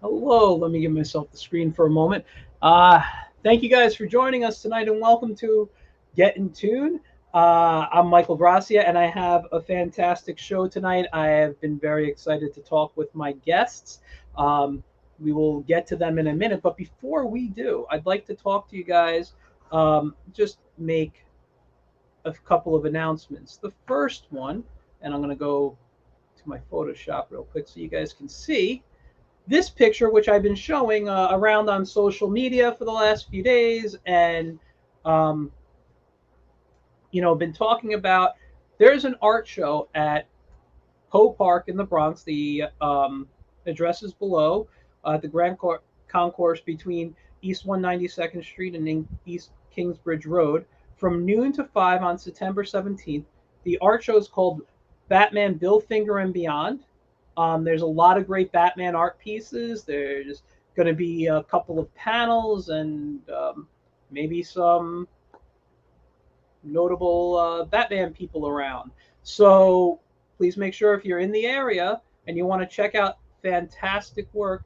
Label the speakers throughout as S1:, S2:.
S1: Hello, let me give myself the screen for a moment. Uh, Thank you guys for joining us tonight and welcome to Get in Tune. I'm Michael Gracia and I have a fantastic show tonight. I have been very excited to talk with my guests. Um, we will get to them in a minute, but before we do, I'd like to talk to you guys, just make a couple of announcements. The first one, and I'm going to go to my Photoshop real quick so you guys can see this picture, which I've been showing around on social media for the last few days, and um, been talking about. There's an art show at Poe Park in the Bronx. The address is below the Concourse between East 192nd Street and East Kingsbridge Road from noon to 5 on September 17th. The art show is called Batman Bill Finger and Beyond. There's a lot of great Batman art pieces. There's going to be a couple of panels and maybe some notable Batman people around. So please make sure if you're in the area and you want to check out fantastic work,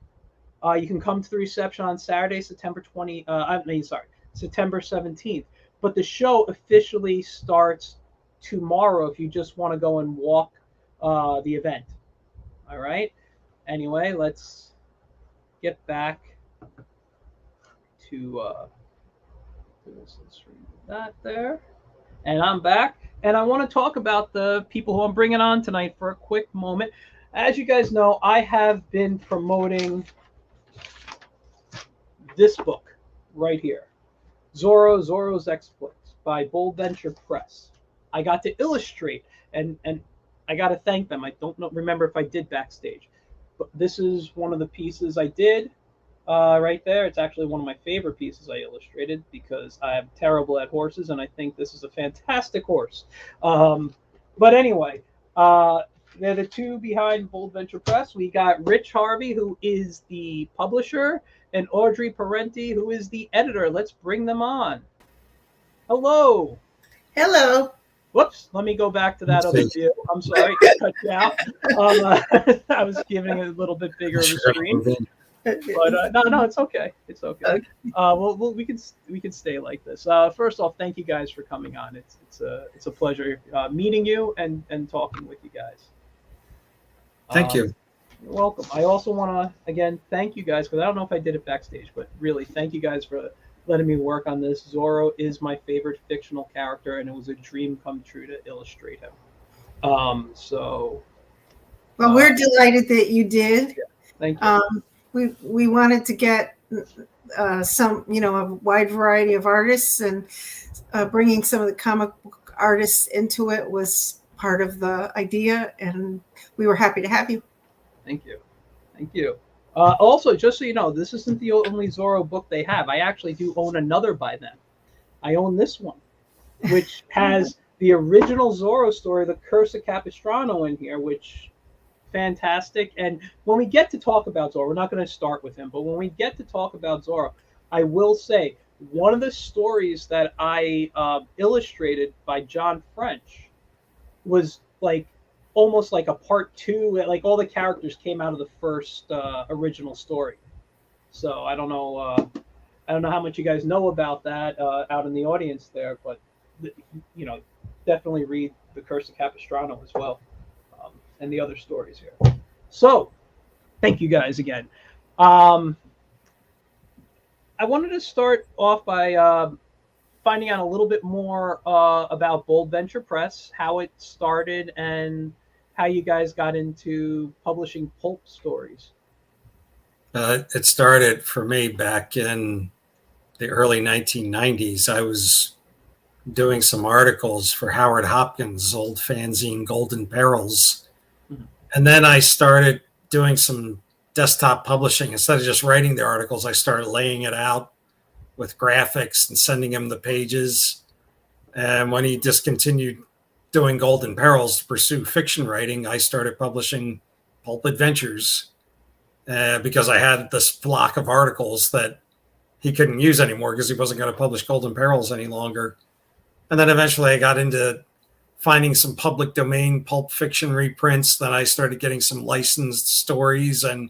S1: you can come to the reception on Saturday, September 17th. But the show officially starts tomorrow if you just want to go and walk the event. All right. Anyway, let's get back to this. Let's read that there. And I'm back. And I want to talk about the people who I'm bringing on tonight for a quick moment. As you guys know, I have been promoting this book right here, Zorro's Exploits by Bold Venture Press. I got to illustrate, and I got to thank them. I don't remember if I did backstage, but this is one of the pieces I did right there. It's actually one of my favorite pieces I illustrated because I'm terrible at horses, and I think this is a fantastic horse. But anyway, they're the two behind Bold Venture Press. We got Rich Harvey, who is the publisher, and Audrey Parente, who is the editor. Let's bring them on. Hello.
S2: Hello.
S1: Whoops, let me go back to that other view. I'm sorry, cut you out. I was giving it a little bit bigger of a screen. But no, it's okay. It's okay. Well, we can stay like this. First off, thank you guys for coming on. It's a pleasure meeting you and talking with you guys.
S3: Thank you.
S1: You're welcome. I also want to again thank you guys because I don't know if I did it backstage, but really thank you guys for letting me work on this. Zorro is my favorite fictional character, and it was a dream come true to illustrate him. Well,
S2: we're delighted that you did.
S1: Yeah, thank you.
S2: We wanted to get some, a wide variety of artists, and bringing some of the comic book artists into it was part of the idea, and we were happy to have you.
S1: Thank you. Thank you. Also, just so you know, this isn't the only Zorro book they have. I actually do own another by them. I own this one, which has the original Zorro story, The Curse of Capistrano, in here, which fantastic. And when we get to talk about Zorro, we're not going to start with him, but when we get to talk about Zorro, I will say one of the stories that I illustrated by John French was like almost like a part two. Like all the characters came out of the first original story. So I don't know how much you guys know about that out in the audience there, but definitely read The Curse of Capistrano as well, and the other stories here. So thank you guys again. I wanted to start off by finding out a little bit more about Bold Venture Press, how it started, and how you guys got into publishing pulp stories.
S3: It started for me back in the early 1990s. I was doing some articles for Howard Hopkins' old fanzine Golden Perils. Mm-hmm. And then I started doing some desktop publishing. Instead of just writing the articles, I started laying it out with graphics and sending him the pages. And when he discontinued doing Golden Perils to pursue fiction writing, I started publishing Pulp Adventures because I had this block of articles that he couldn't use anymore because he wasn't going to publish Golden Perils any longer. And then eventually I got into finding some public domain pulp fiction reprints. Then I started getting some licensed stories, and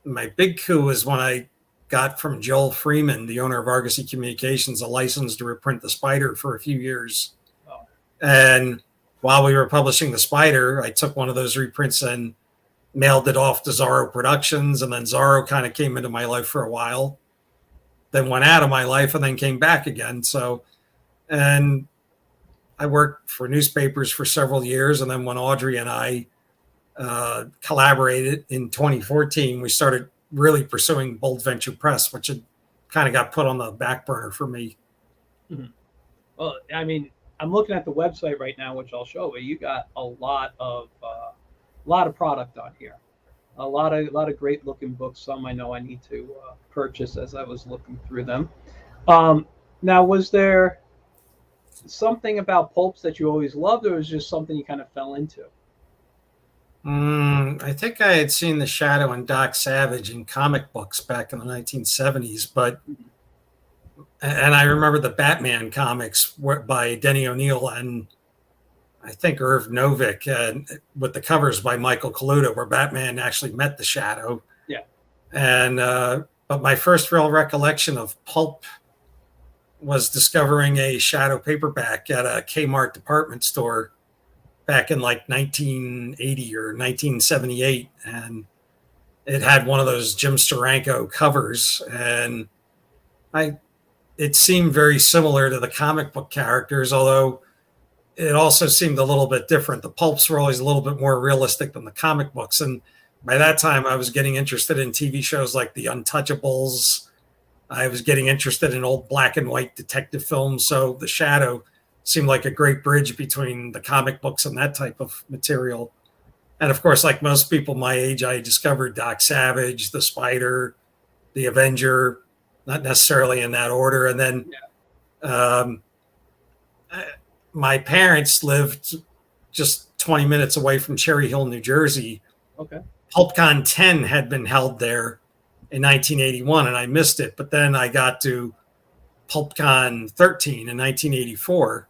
S3: my big coup was when I got from Joel Freeman, the owner of Argosy Communications, a license to reprint the Spider for a few years.
S1: Oh.
S3: And while we were publishing the Spider, I took one of those reprints and mailed it off to Zorro Productions, and then Zorro kind of came into my life for a while, then went out of my life, and then came back again. So, and I worked for newspapers for several years, and then when Audrey and I collaborated in 2014, we started really pursuing Pulp Adventure Press, which had kind of got put on the back burner for me.
S1: Mm-hmm. Well, I mean, I'm looking at the website right now, which I'll show, but you got a lot of product on here. A lot of great looking books. Some I know I need to purchase as I was looking through them. Now, was there something about pulps that you always loved, or was it just something you kind of fell into?
S3: I think I had seen The Shadow and Doc Savage in comic books back in the 1970s, and I remember the Batman comics by Denny O'Neil and I think Irv Novick, with the covers by Michael Kaluta, where Batman actually met the Shadow.
S1: Yeah.
S3: And but my first real recollection of pulp was discovering a Shadow paperback at a Kmart department store back in like 1980 or 1978, and it had one of those Jim Steranko covers, and it seemed very similar to the comic book characters, although it also seemed a little bit different. The pulps were always a little bit more realistic than the comic books, and by that time I was getting interested in TV shows like The Untouchables. I was getting interested in old black and white detective films, so The Shadow seemed like a great bridge between the comic books and that type of material. And of course, like most people my age, I discovered Doc Savage, the Spider, the Avenger, not necessarily in that order. And then my parents lived just 20 minutes away from Cherry Hill, New Jersey.
S1: Okay.
S3: PulpCon 10 had been held there in 1981, and I missed it. But then I got to PulpCon 13 in 1984.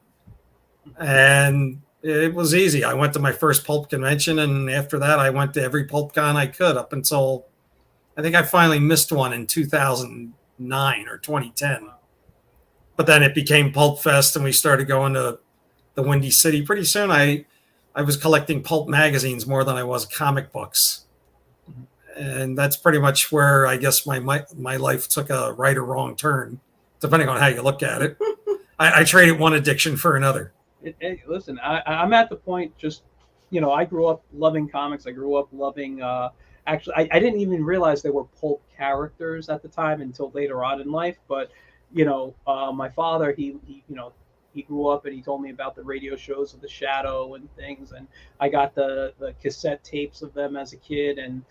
S3: And it was easy. I went to my first pulp convention, and after that, I went to every PulpCon I could up until I think I finally missed one in 2009 or 2010. But then it became Pulp Fest, and we started going to the Windy City. Pretty soon, I was collecting pulp magazines more than I was comic books. And that's pretty much where I guess my life took a right or wrong turn, depending on how you look at it. I traded one addiction for another.
S1: Listen, I'm at the point, just, I grew up loving comics. I grew up loving, actually, I didn't even realize they were pulp characters at the time until later on in life. But, my father, he grew up and he told me about the radio shows of the Shadow and things. And I got the cassette tapes of them as a kid. And,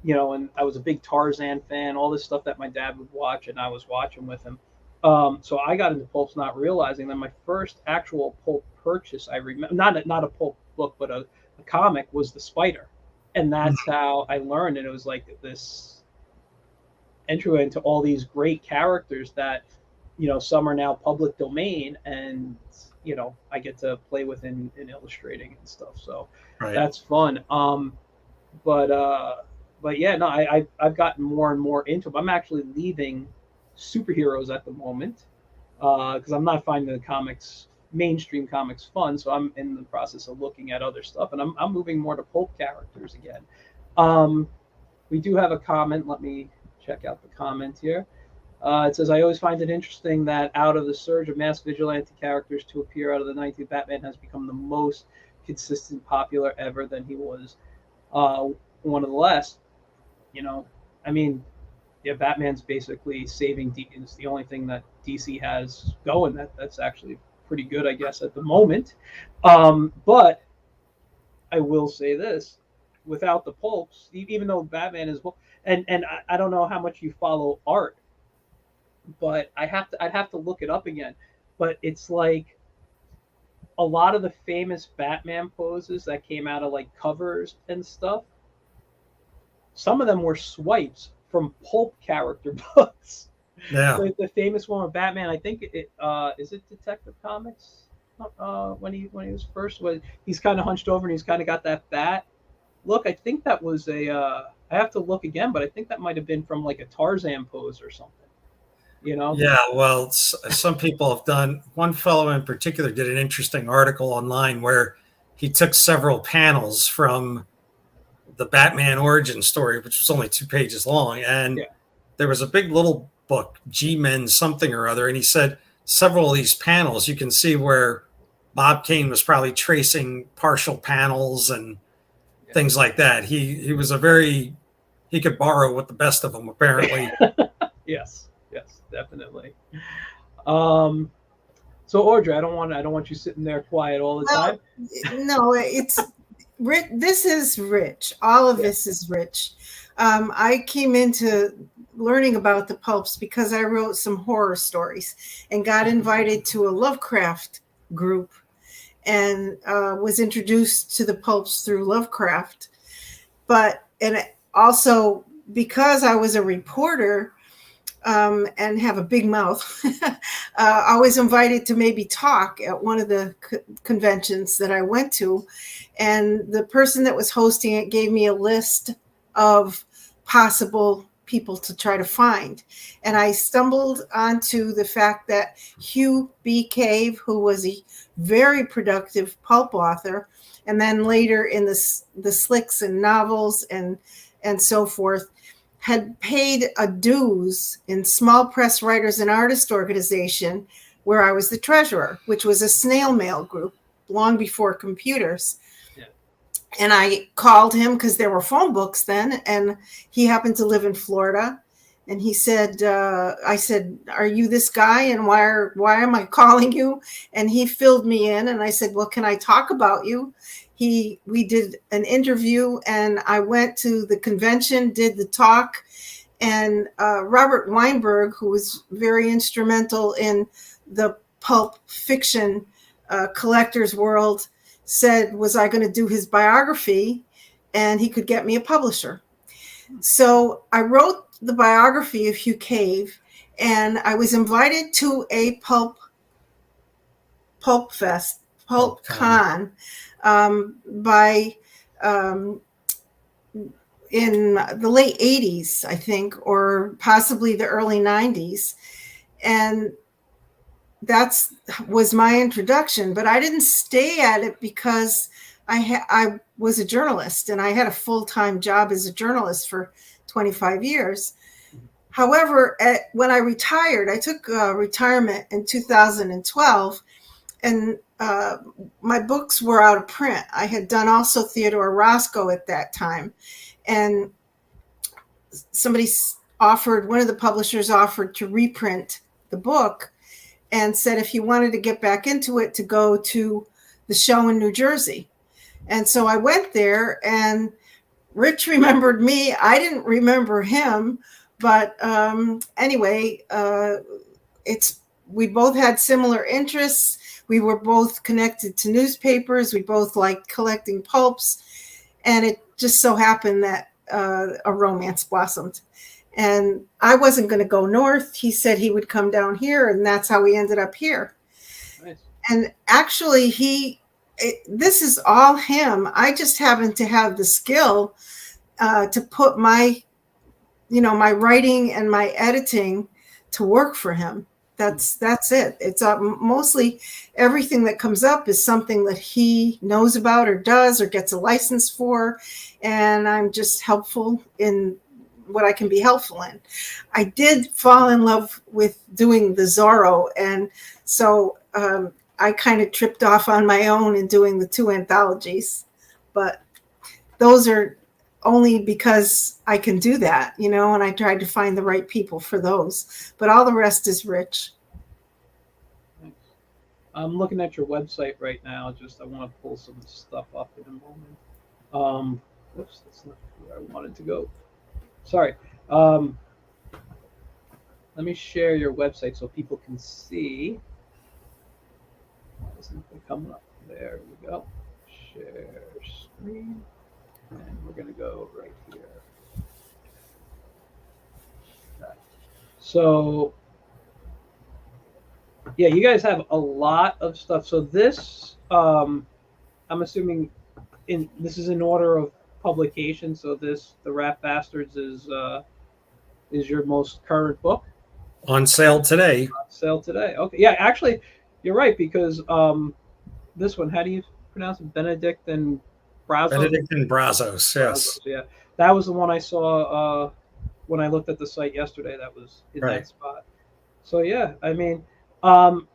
S1: and I was a big Tarzan fan, all this stuff that my dad would watch and I was watching with him. So I got into pulps not realizing that my first actual pulp purchase, I remember, not a pulp book, but a comic, was The Spider. And that's how I learned. And it was like this entry into all these great characters that, some are now public domain, and, I get to play with in illustrating and stuff. So That's fun. But yeah, no, I've gotten more and more into them. I'm actually leaving superheroes at the moment because I'm not finding the mainstream comics fun, so I'm in the process of looking at other stuff, and I'm moving more to pulp characters again. We do have a comment. Let me check out the comment here. It says, I always find it interesting that out of the surge of mass vigilante characters to appear out of the 90s, Batman has become the most consistent, popular ever. Than he was one of the last. I mean, yeah, Batman's basically saving DC. It's the only thing that DC has going that's actually pretty good, I guess, at the moment. But I will say this: without the pulps, even though Batman is, and I don't know how much you follow art, but I'd have to look it up again. But it's like a lot of the famous Batman poses that came out of like covers and stuff. Some of them were swipes from pulp character books.
S3: Yeah.
S1: The famous one with Batman, I think is it Detective Comics? When he was first, he's kind of hunched over and he's kind of got that bat look. I think that was I have to look again, but I think that might have been from like a Tarzan pose or something. You know?
S3: Yeah, well, some people have done. One fellow in particular did an interesting article online where he took several panels from the Batman origin story, which was only 2 pages long, and
S1: Yeah.
S3: there was a big little book, G-Men something or other, and he said several of these panels you can see where Bob Kane was probably tracing partial panels and things like that. He was he could borrow with the best of them apparently.
S1: Yes, definitely. So Audrey, I don't want you sitting there quiet all the time.
S2: No, it's Rich. This is Rich. All of this is Rich. I came into learning about the pulps because I wrote some horror stories and got invited to a Lovecraft group and was introduced to the pulps through Lovecraft. And also because I was a reporter and have a big mouth, I was invited to maybe talk at one of the conventions that I went to. And the person that was hosting it gave me a list of possible people to try to find. And I stumbled onto the fact that Hugh B. Cave, who was a very productive pulp author, and then later in the slicks and novels and so forth, had paid a dues in Small Press Writers and Artists Organization, where I was the treasurer, which was a snail mail group long before computers. Yeah. And I called him because there were phone books then, and he happened to live in Florida. And he said, I said, "Are you this guy? And why am I calling you?" And he filled me in, and I said, "Well, can I talk about you?" We did an interview, and I went to the convention, did the talk, and Robert Weinberg, who was very instrumental in the pulp fiction collector's world, said, was I going to do his biography, and he could get me a publisher. So I wrote the biography of Hugh Cave, and I was invited to a pulp con by in the late 80s, I think, or possibly the early 90s. And that was my introduction, but I didn't stay at it because I was a journalist, and I had a full-time job as a journalist for 25 years. However, when I retired, I took retirement in 2012, and my books were out of print. I had done also Theodore Roscoe at that time, and one of the publishers offered to reprint the book and said if you wanted to get back into it, to go to the show in New Jersey. And so I went there, and Rich remembered me. I didn't remember him, but anyway, we both had similar interests. We were both connected to newspapers. We both liked collecting pulps, and it just so happened that a romance blossomed. And I wasn't going to go north. He said he would come down here, and that's how we ended up here. Nice. And actually, this is all him. I just happen to have the skill to put my writing and my editing to work for him. That's it. It's mostly everything that comes up is something that he knows about or does or gets a license for, and I'm just helpful in what I can be helpful in. I did fall in love with doing the Zorro, and so I kind of tripped off on my own in doing the 2 anthologies, but those are only because I can do that, and I tried to find the right people for those, but all the rest is Rich.
S1: Thanks. I'm looking at your website right now. I want to pull some stuff up in a moment. Oops, that's not where I wanted to go. Sorry. Let me share your website so people can see. Why isn't it coming up? There we go. Share screen. And we're going to go right here. Okay. So, yeah, you guys have a lot of stuff. So this, I'm assuming, this is in order of publication. So the Rat Bastards is your most current book
S3: On sale today.
S1: on sale today. Okay, yeah, actually, you're right because this one, how do you pronounce it? Benedict and Brazos.
S3: Benedict and Brazos, yes.
S1: Yeah, that was the one I saw when I looked at the site yesterday. That was in
S3: Right.
S1: that spot. So yeah, I mean, um,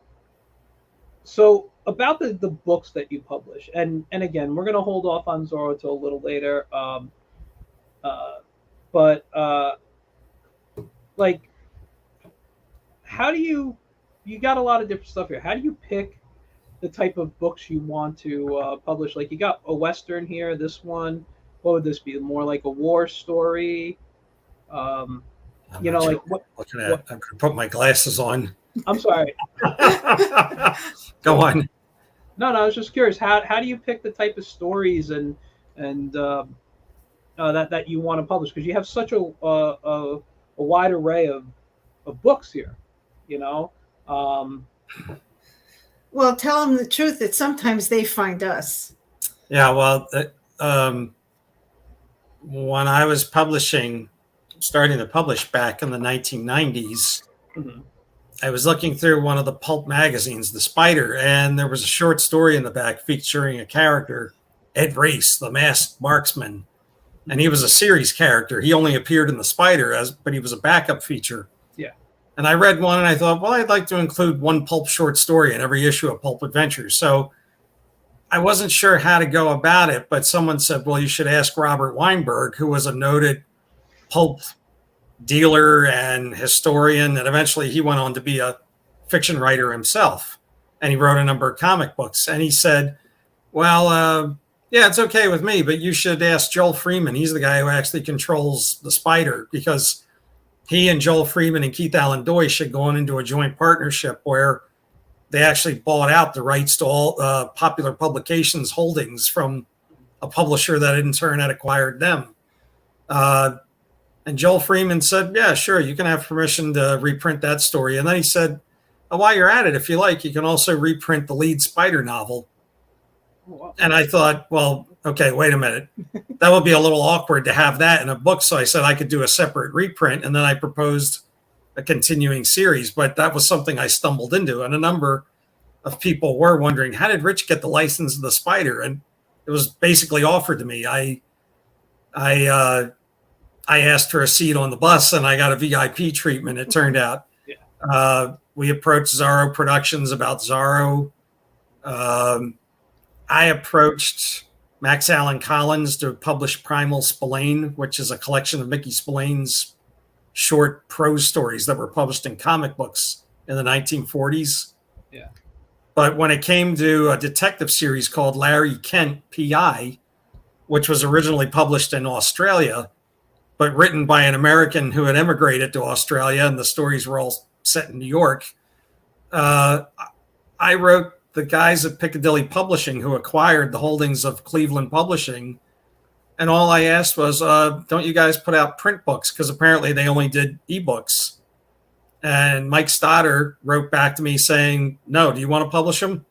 S1: so about the books that you publish, and again, we're gonna hold off on Zorro till a little later. Uh, but like, how do you got a lot of different stuff here? How do you pick the type of books you want to publish? Like, you got a Western here. This one, what would this be? More like a war story? Um,
S3: I'm
S1: you
S3: not
S1: know,
S3: sure
S1: like what?
S3: looking at. I'm going to put my glasses on.
S1: I'm sorry.
S3: Go on.
S1: No, I was just curious. How do you pick the type of stories and that you want to publish? Because you have such a wide array of books here. You know.
S2: Well, tell them the truth that sometimes they find us.
S3: Yeah, well, when I was starting to publish back in the 1990s,
S1: Mhm.
S3: I was looking through one of the pulp magazines, The Spider, and there was a short story in the back featuring a character, Ed Race, the masked marksman. And he was a series character. He only appeared in The Spider, but he was a backup feature.
S1: Yeah.
S3: And I read one and I thought, well, I'd like to include one pulp short story in every issue of Pulp Adventure. So I wasn't sure how to go about it, but someone said, well, you should ask Robert Weinberg, who was a noted pulp dealer and historian. And eventually he went on to be a fiction writer himself. And he wrote a number of comic books. And he said, well, yeah, it's okay with me, but you should ask Joel Freeman. He's the guy who actually controls the Spider, because he and Joel Freeman and Keith Allen Deutsch had gone into a joint partnership where they actually bought out the rights to all Popular Publications holdings from a publisher that in turn had acquired them. And Joel Freeman said, yeah, sure, you can have permission to reprint that story. And then he said, oh, while you're at it, if you like, you can also reprint the lead Spider novel.
S1: Oh, wow.
S3: And I thought, well, okay, wait a minute. That would be a little awkward to have that in a book. So I said I could do a separate reprint. And then I proposed a continuing series. But that was something I stumbled into. And a number of people were wondering, how did Rich get the license of the Spider? And it was basically offered to me. I asked for a seat on the bus and I got a VIP treatment, it turned out.
S1: Yeah.
S3: We approached Zorro Productions about Zorro. I approached Max Allen Collins to publish Primal Spillane, which is a collection of Mickey Spillane's short prose stories that were published in comic books in the 1940s.
S1: Yeah.
S3: But when it came to a detective series called Larry Kent, P.I., which was originally published in Australia, but written by an American who had emigrated to Australia, and the stories were all set in New York, I wrote the guys at Piccadilly Publishing, who acquired the holdings of Cleveland Publishing. And all I asked was, don't you guys put out print books? Because apparently they only did ebooks. And Mike Stoddard wrote back to me saying, no, do you want to publish them?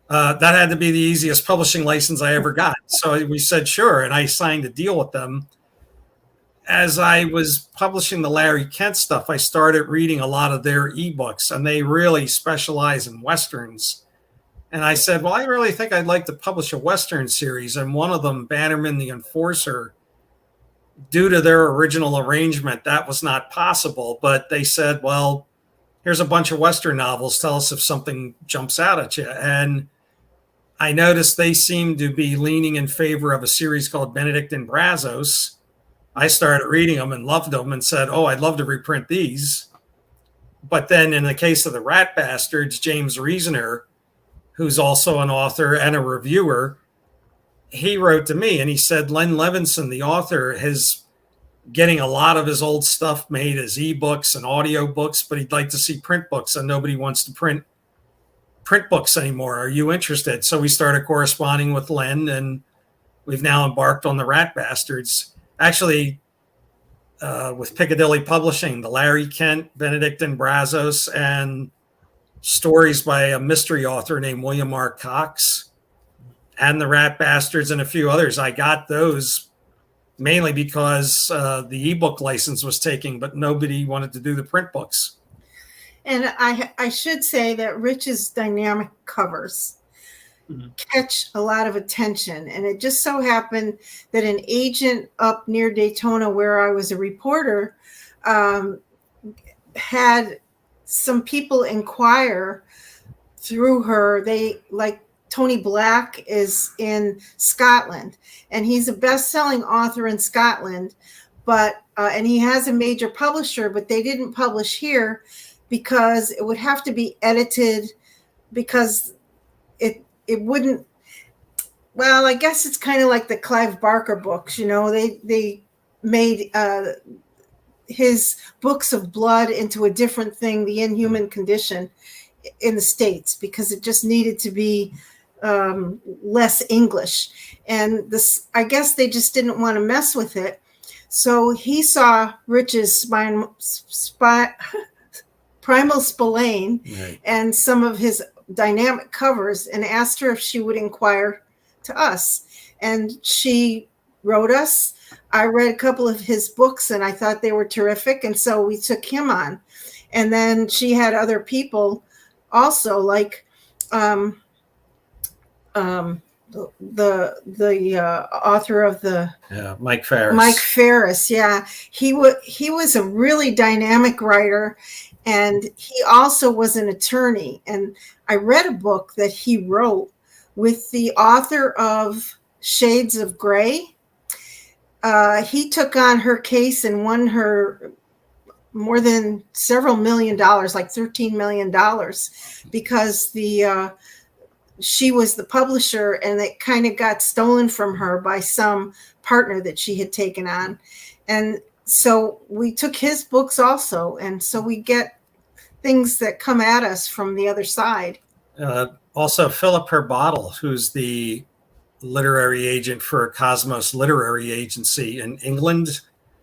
S3: That had to be the easiest publishing license I ever got. So we said, sure. And I signed a deal with them. As I was publishing the Larry Kent stuff, I started reading a lot of their ebooks, and they really specialize in Westerns. And I said, well, I really think I'd like to publish a Western series. And one of them, Bannerman the Enforcer, due to their original arrangement, that was not possible. But they said, well, here's a bunch of Western novels. Tell us if something jumps out at you. And I noticed they seemed to be leaning in favor of a series called Benedict and Brazos. I started reading them and loved them and said, oh, I'd love to reprint these. But then in the case of the Rat Bastards, James Reasoner, who's also an author and a reviewer, he wrote to me and he said, Len Levinson, the author, is getting a lot of his old stuff made as ebooks and audiobooks, but he'd like to see print books, and nobody wants to print books anymore. Are you interested? So we started corresponding with Len, and we've now embarked on the Rat Bastards. Actually, with Piccadilly Publishing, the Larry Kent, Benedict and Brazos, and stories by a mystery author named William R. Cox, and the Rat Bastards and a few others. I got those mainly because the ebook license was taken, but nobody wanted to do the print books.
S2: And I should say that Rich's dynamic covers catch a lot of attention. And it just so happened that an agent up near Daytona, where I was a reporter, had some people inquire through her. They like Tony Black is in Scotland, and he's a best-selling author in Scotland, but and he has a major publisher, but they didn't publish here because it would have to be edited, because it wouldn't. Well, I guess it's kind of like the Clive Barker books, you know. They made his books of blood into a different thing, The Inhuman Condition, in the States, because it just needed to be less English. And this, I guess they just didn't want to mess with it. So he saw Rich's Primal Spillane and some of his dynamic covers and asked her if she would inquire to us. And she wrote us. I read a couple of his books and I thought they were terrific. And so we took him on. And then she had other people also, like the author of the
S3: Mike Ferris.
S2: Mike Ferris, yeah, he was a really dynamic writer, and he also was an attorney. And I read a book that he wrote with the author of Shades of Grey. He took on her case and won her more than several $1 million, like $13 million, because she was the publisher, and it kind of got stolen from her by some partner that she had taken on. And so we took his books also. And so we get things that come at us from the other side.
S3: Also, Philip Herbottle, who's the literary agent for Cosmos Literary Agency in England.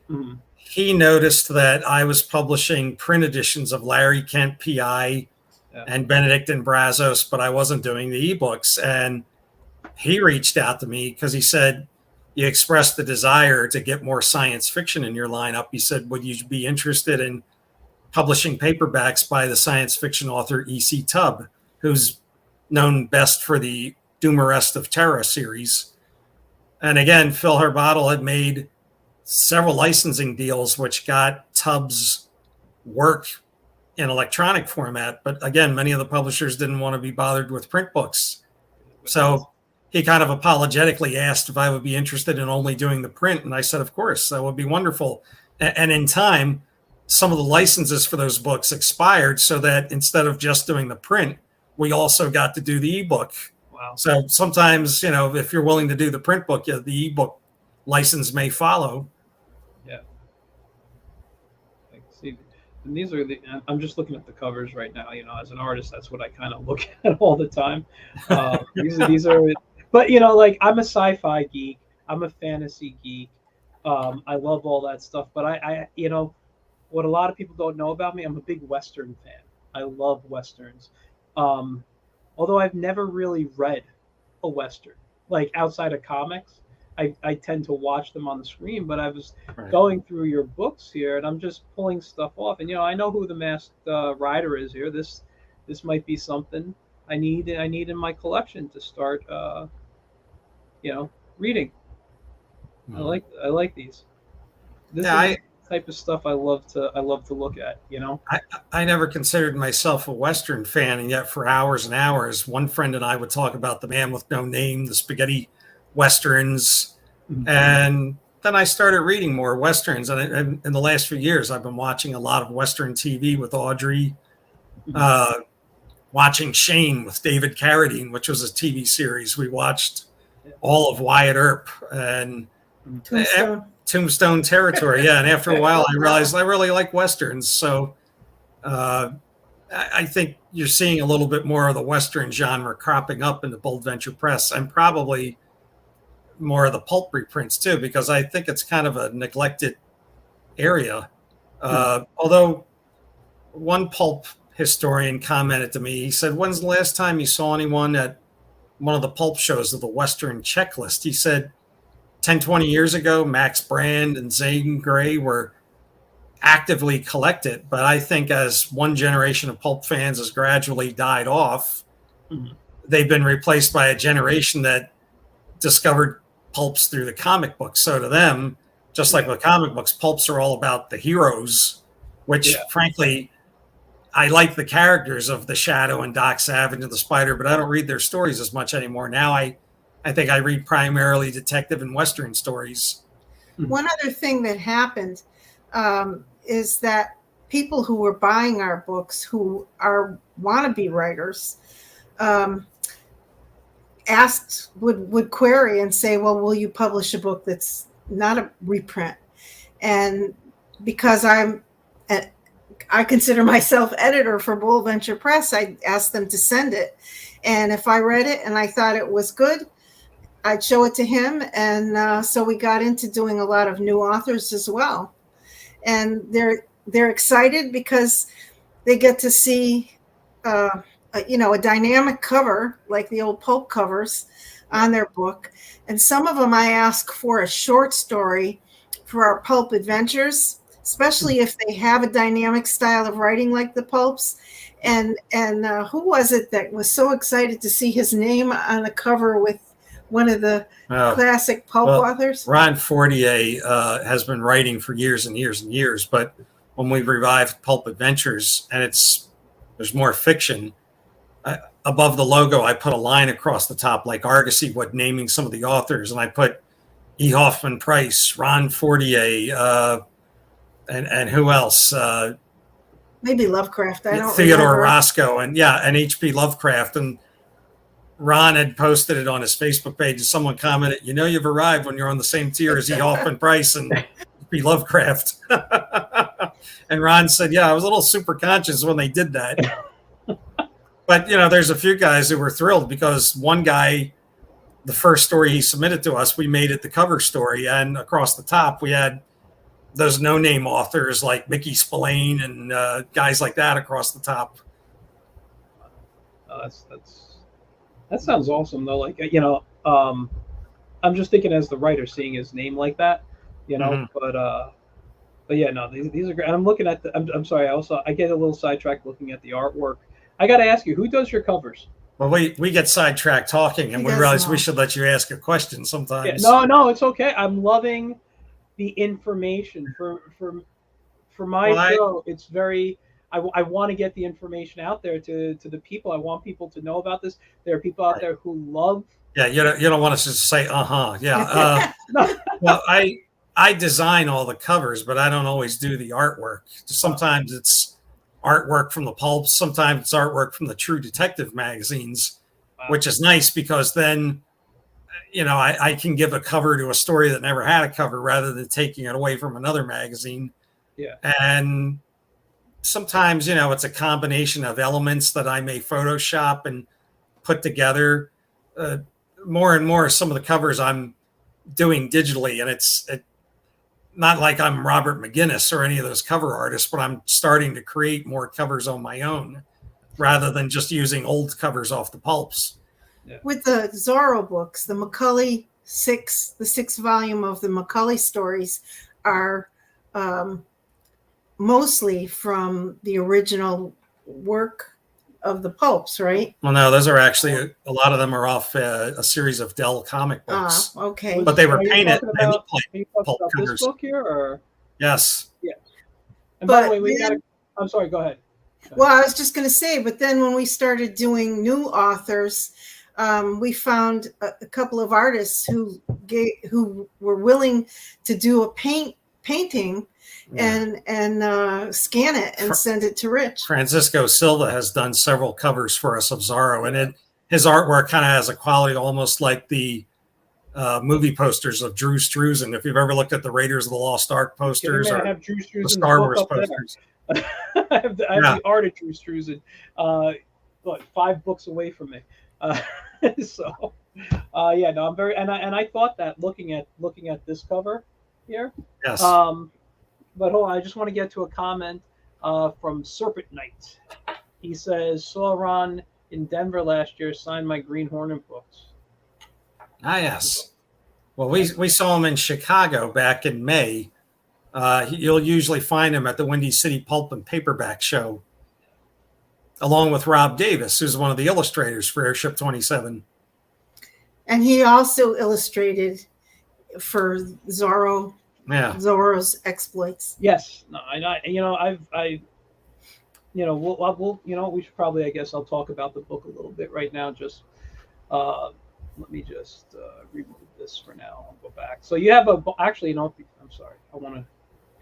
S3: Mm-hmm. He noticed that I was publishing print editions of Larry Kent, P.I., and Benedict and Brazos, but I wasn't doing the ebooks. And he reached out to me because he said, you expressed the desire to get more science fiction in your lineup. He said, would you be interested in publishing paperbacks by the science fiction author E.C. Tubb, who's known best for the Doomerest of Terra series? And again, Phil Herbottle had made several licensing deals which got Tubbs' work in electronic format. But again, many of the publishers didn't want to be bothered with print books. So he kind of apologetically asked if I would be interested in only doing the print. And I said, of course, that would be wonderful. And in time, some of the licenses for those books expired, so that instead of just doing the print, we also got to do the ebook.
S1: Wow.
S3: So sometimes, you know, if you're willing to do the print book, the ebook license may follow.
S1: Yeah. I see. And these are I'm just looking at the covers right now. You know, as an artist, that's what I kind of look at all the time. These are, but you know, like, I'm a sci-fi geek. I'm a fantasy geek. I love all that stuff. But I, you know, what a lot of people don't know about me, I'm a big Western fan. I love Westerns. Although I've never really read a Western, like outside of comics. I tend to watch them on the screen, but I was going through your books here, and I'm just pulling stuff off. And, you know, I know who the Masked Rider is here. This might be something I need in my collection to start, you know, reading. Mm-hmm. I like these. This is the type of stuff I love to look at, you know.
S3: I never considered myself a Western fan, and yet for hours and hours, one friend and I would talk about The Man with No Name, the spaghetti Westerns. Mm-hmm. And then I started reading more Westerns. And in the last few years, I've been watching a lot of Western TV with Audrey, watching Shane with David Carradine, which was a TV series. We watched all of Wyatt Earp and Tombstone Territory. Yeah. And after a while, I realized I really like Westerns. So I think you're seeing a little bit more of the Western genre cropping up in the Pulp Adventure Press, and probably more of the pulp reprints too, because I think it's kind of a neglected area. Although one pulp historian commented to me, he said, when's the last time you saw anyone at one of the pulp shows of the Western checklist? He said, 10, 20 years ago, Max Brand and Zane Grey were actively collected. But I think as one generation of pulp fans has gradually died off, they've been replaced by a generation that discovered pulps through the comic books. So to them, just like with comic books, pulps are all about the heroes, which frankly, I like the characters of the Shadow and Doc Savage and the Spider, but I don't read their stories as much anymore. Now I think I read primarily detective and Western stories.
S2: One other thing that happened is that people who were buying our books, who are wannabe writers, would query and say, well, will you publish a book that's not a reprint? And because I consider myself editor for Pulp Adventure Press, I asked them to send it. And if I read it and I thought it was good, I'd show it to him. And so we got into doing a lot of new authors as well. And they're excited because they get to see, a dynamic cover like the old pulp covers on their book. And some of them I ask for a short story for our Pulp Adventures, especially if they have a dynamic style of writing like the pulps. And who was it that was so excited to see his name on the cover with one of the classic pulp authors?
S3: Ron Fortier has been writing for years and years and years, but when we revived Pulp Adventures and there's more fiction, above the logo, I put a line across the top like Argosy would, naming some of the authors, and I put E. Hoffman Price, Ron Fortier, and who else?
S2: Maybe Lovecraft. I don't
S3: Theodore
S2: remember.
S3: Roscoe, and H.P. Lovecraft. And Ron had posted it on his Facebook page, and someone commented, "You've arrived when you're on the same tier as E. Hoffman Price and H.P. Lovecraft." And Ron said, "Yeah, I was a little super conscious when they did that." But, there's a few guys who were thrilled because one guy, the first story he submitted to us, we made it the cover story. And across the top, we had those no-name authors like Mickey Spillane and guys like that across the top.
S1: That sounds awesome, though. Like, I'm just thinking as the writer, seeing his name like that, but yeah, no, these are great. I'm looking at I'm sorry. I get a little sidetracked looking at the artwork. I got to ask you, who does your covers?
S3: Well, we get sidetracked talking, and we realize we should let you ask a question sometimes.
S1: Yeah, no, it's okay. I'm loving the information for my show. It's very. I want to get the information out there to the people. I want people to know about this. There are people out there who love.
S3: Yeah, you don't want us to say yeah. Well, I design all the covers, but I don't always do the artwork. Sometimes it's artwork from the pulps. Sometimes it's artwork from the True Detective magazines, which is nice because then, I can give a cover to a story that never had a cover rather than taking it away from another magazine.
S1: Yeah.
S3: And sometimes, it's a combination of elements that I may Photoshop and put together. More and more, some of the covers I'm doing digitally, and it's not like I'm Robert McGinnis or any of those cover artists, but I'm starting to create more covers on my own rather than just using old covers off the pulps.
S2: Yeah. With the Zorro books, the Macaulay the sixth volume of the Macaulay stories are mostly from the original work of the pulps, right?
S3: Well, no, those are actually a lot of them are off a series of Dell comic books.
S2: Okay.
S3: But they were painted.
S1: Are you talking about this book here, or?
S3: Yes.
S1: Yeah. And by the way, I'm sorry. Go ahead.
S2: Well, I was just going to say, but then when we started doing new authors, we found a couple of artists who were willing to do a painting. And scan it and send it to Rich.
S3: Francisco Silva has done several covers for us of Zorro, and his artwork kind of has a quality almost like the movie posters of Drew Struzan. If you've ever looked at the Raiders of the Lost Ark posters or the Star Wars posters.
S1: I have the art of Drew Struzan, 5 books away from me. So, I'm very and I thought that looking at this cover here.
S3: Yes.
S1: But hold on, I just want to get to a comment from Serpent Knight. He says, saw Ron in Denver last year, signed my Green Hornet books.
S3: Ah, yes. Well, we saw him in Chicago back in May. You'll usually find him at the Windy City Pulp and Paperback Show, along with Rob Davis, who's one of the illustrators for Airship 27.
S2: And he also illustrated for Zorro's exploits.
S1: Yes, no, we should probably, I guess, I'll talk about the book a little bit right now. Just let me just remove this for now. I'll go back. So you have actually, I'm sorry. I want to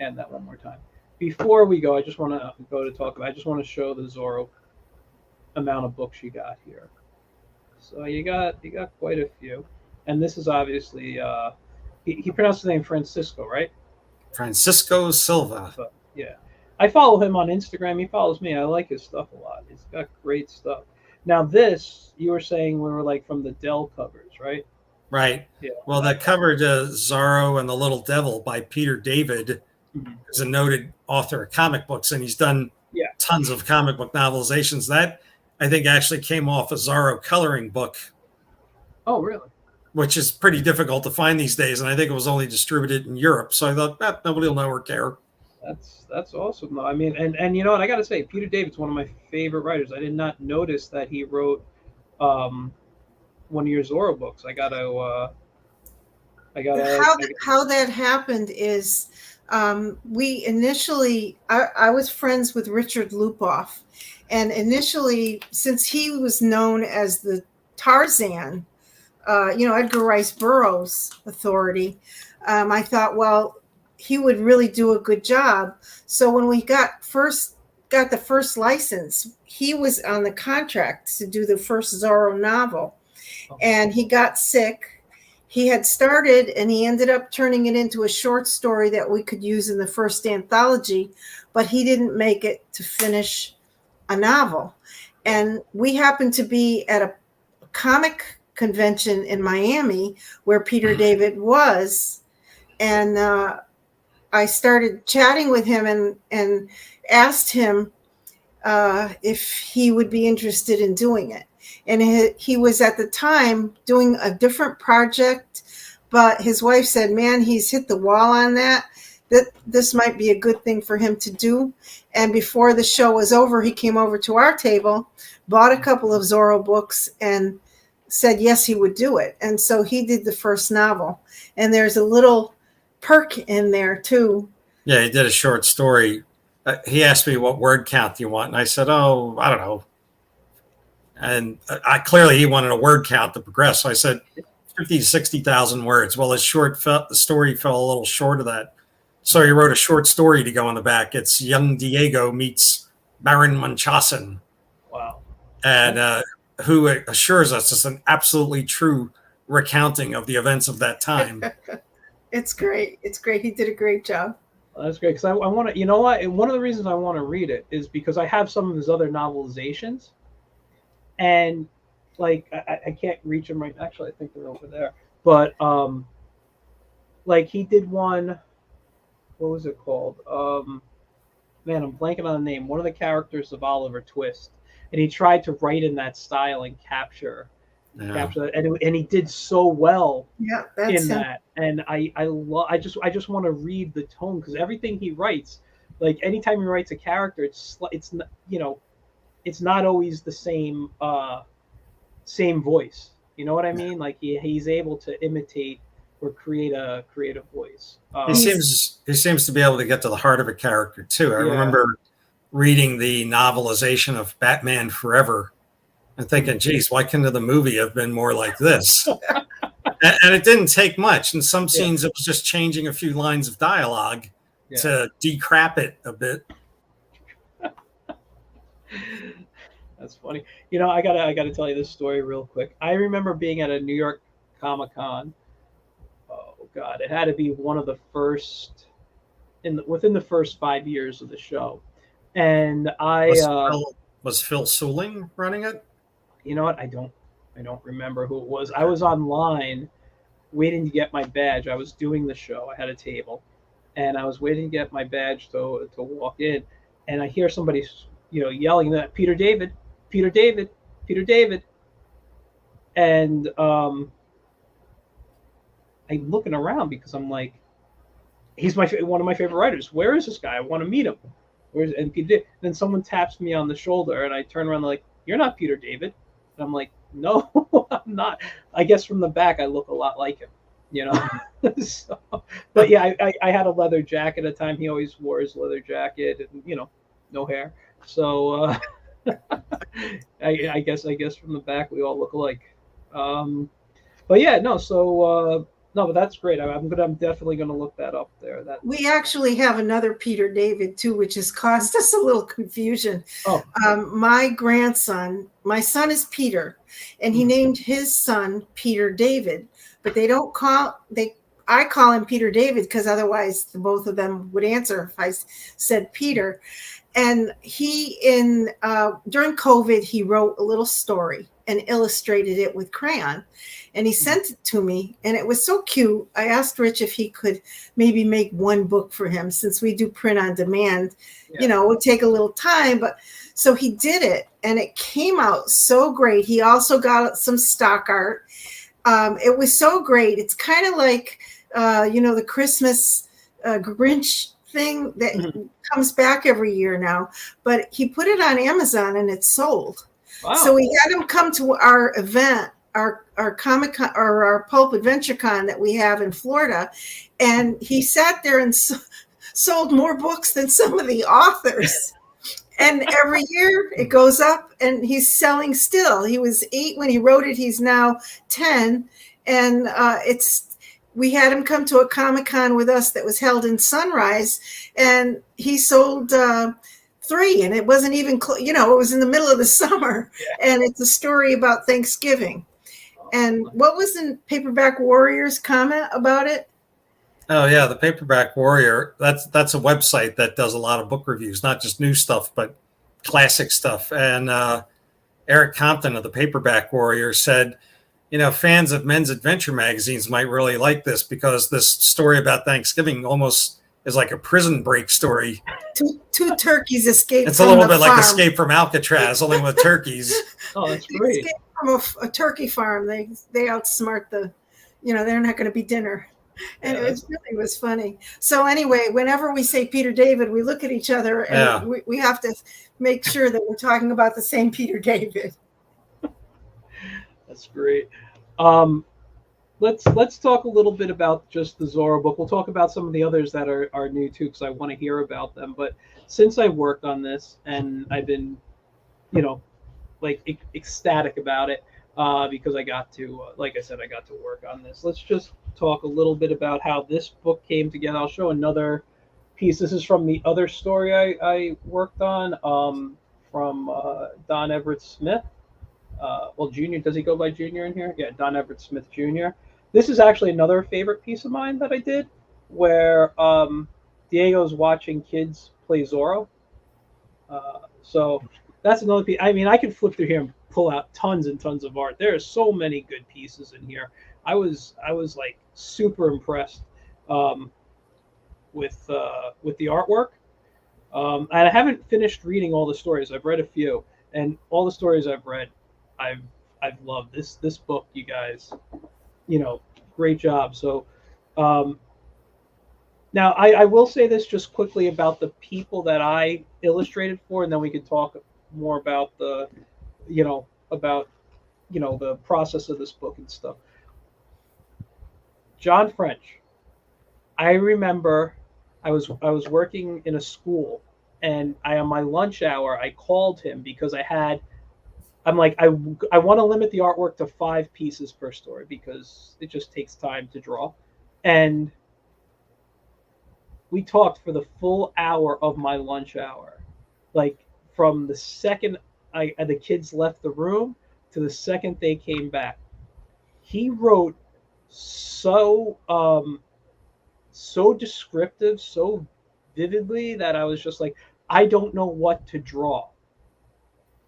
S1: add that one more time. Before we go, I just want to I just want to show the Zorro amount of books you got here. So you got quite a few, and this is obviously he pronounced his name Francisco, right?
S3: Francisco Silva.
S1: So, yeah, I follow him on Instagram. He follows me. I like his stuff a lot. He's got great stuff. Now this, you were saying, we were like from the Dell covers, right?
S3: Right.
S1: Yeah.
S3: Well, that covered Zorro and the Little Devil by Peter David, who's a noted author of comic books, and he's done tons of comic book novelizations. That, I think, actually came off a Zorro coloring book.
S1: Oh, really?
S3: Which is pretty difficult to find these days, and I think it was only distributed in Europe. So I thought, nobody will know or care.
S1: That's awesome, though. I mean, and you know what? I got to say, Peter David's one of my favorite writers. I did not notice that he wrote one of your Zorro books. I gotta.
S2: How that happened is we initially, I was friends with Richard Lupoff, and initially, since he was known as the Tarzan, Edgar Rice Burroughs authority, I thought, well, he would really do a good job. So when we got the first license, he was on the contract to do the first Zorro novel, and he got sick. He had started, and he ended up turning it into a short story that we could use in the first anthology, but he didn't make it to finish a novel. And we happened to be at a comic convention in Miami where Peter David was, and I started chatting with him and asked him if he would be interested in doing it. And he was at the time doing a different project, but his wife said, man, he's hit the wall on that this might be a good thing for him to do. And before the show was over, he came over to our table, bought a couple of Zorro books, and said yes, he would do it. And so he did the first novel. And there's a little perk in there too.
S3: Yeah, he did a short story. He asked me what word count do you want, and I said, oh, I don't know. And clearly he wanted a word count to progress. So I said 50 to 60,000 words. Well, the story fell a little short of that. So he wrote a short story to go on the back. It's Young Diego meets Baron Munchausen.
S1: Wow.
S3: And who assures us it's an absolutely true recounting of the events of that time.
S2: It's great. It's great. He did a great job.
S1: Well, that's great, because I want to, you know what? One of the reasons I want to read it is because I have some of his other novelizations. And like I can't reach them right. Actually, I think they're over there. But like he did one. What was it called? Man, I'm blanking on the name. One of the characters of Oliver Twist, and he tried to write in that style and capture that, and he did so well.
S2: Yeah, that's
S1: in that. And I just want to read the tone, because everything he writes, like anytime he writes a character, it's not always the same voice. You know what I mean? Like he's able to imitate or create a voice.
S3: He seems to be able to get to the heart of a character too. I remember reading the novelization of Batman Forever and thinking, geez, why couldn't the movie have been more like this? And it didn't take much. In some scenes, it was just changing a few lines of dialogue to decrap it a bit.
S1: That's funny. You know, I gotta tell you this story real quick. I remember being at a New York Comic Con. Oh God, it had to be one of the first within the first 5 years of the show. And
S3: was Phil Suling running it?
S1: You know what? I don't remember who it was. I was online waiting to get my badge. I was doing the show. I had a table, and I was waiting to get my badge to walk in, and I hear somebody, yelling that Peter David, Peter David, Peter David, and I'm looking around because I'm like, he's one of my favorite writers. Where is this guy? I want to meet him. And then someone taps me on the shoulder, and I turn around like, "You're not Peter David." And I'm like, "No, I'm not." I guess from the back, I look a lot like him, you know. So, but yeah, I had a leather jacket at the time. He always wore his leather jacket, and no hair. So I guess from the back we all look alike. But yeah, no. So no, but that's great. I'm definitely gonna look that up there. That
S2: We actually have another Peter David too, which has caused us a little confusion.
S1: oh
S2: My son is Peter, and he named his son Peter David, but I call him Peter David because otherwise the both of them would answer if I said Peter. And during COVID, he wrote a little story and illustrated it with crayon, and he sent it to me, and it was so cute. I asked Rich if he could maybe make one book for him, since we do print on demand.
S1: Yeah.
S2: It would take a little time, but so he did it, and it came out so great. He also got some stock art. It was so great. It's kind of like the Christmas Grinch thing that comes back every year now, but he put it on Amazon and it's sold.
S1: Wow.
S2: So we had him come to our event, our Comic Con, or our Pulp Adventure Con that we have in Florida, and he sat there and sold more books than some of the authors. And every year it goes up, and he's selling still. He was 8 when he wrote it. He's now 10, and we had him come to a Comic-Con with us that was held in Sunrise, and he sold 3, and it wasn't even, it was in the middle of the summer, and it's a story about Thanksgiving. And what was the Paperback Warrior's comment about it?
S3: Oh yeah, the Paperback Warrior. That's a website that does a lot of book reviews, not just new stuff, but classic stuff. And Eric Compton of the Paperback Warrior said, fans of men's adventure magazines might really like this, because this story about Thanksgiving almost is like a prison break story.
S2: Two turkeys escaped.
S3: It's a little bit like Escape from Alcatraz, only with turkeys.
S1: Oh, that's great.
S2: Escape from a turkey farm. They outsmart they're not going to be dinner. And it was funny. So anyway, whenever we say Peter David, we look at each other, and we have to make sure that we're talking about the same Peter David.
S1: That's great. Let's talk a little bit about just the Zorro book. We'll talk about some of the others that are new too, because I want to hear about them. But since I worked on this, and I've been, ecstatic about it, because I got to, like I said, I got to work on this. Let's just talk a little bit about how this book came together. I'll show another piece. This is from the other story I worked on, from Don Everett Smith. Junior, does he go by Junior in here? Yeah, Don Everett Smith Jr. This is actually another favorite piece of mine that I did, where Diego's watching kids play Zorro. So that's another piece. I mean, I could flip through here and pull out tons and tons of art. There are so many good pieces in here. I was like super impressed with the artwork. And I haven't finished reading all the stories. I've read a few, and all the stories I've read, I've loved. This book, you guys, great job. So now I will say this just quickly about the people that I illustrated for, and then we can talk more about the the process of this book and stuff. John French. I remember I was working in a school, and on my lunch hour I called him because I'm like, I want to limit the artwork to 5 pieces per story because it just takes time to draw. And we talked for the full hour of my lunch hour, like from the second the kids left the room to the second they came back. He wrote so descriptive, so vividly, that I was just like, I don't know what to draw.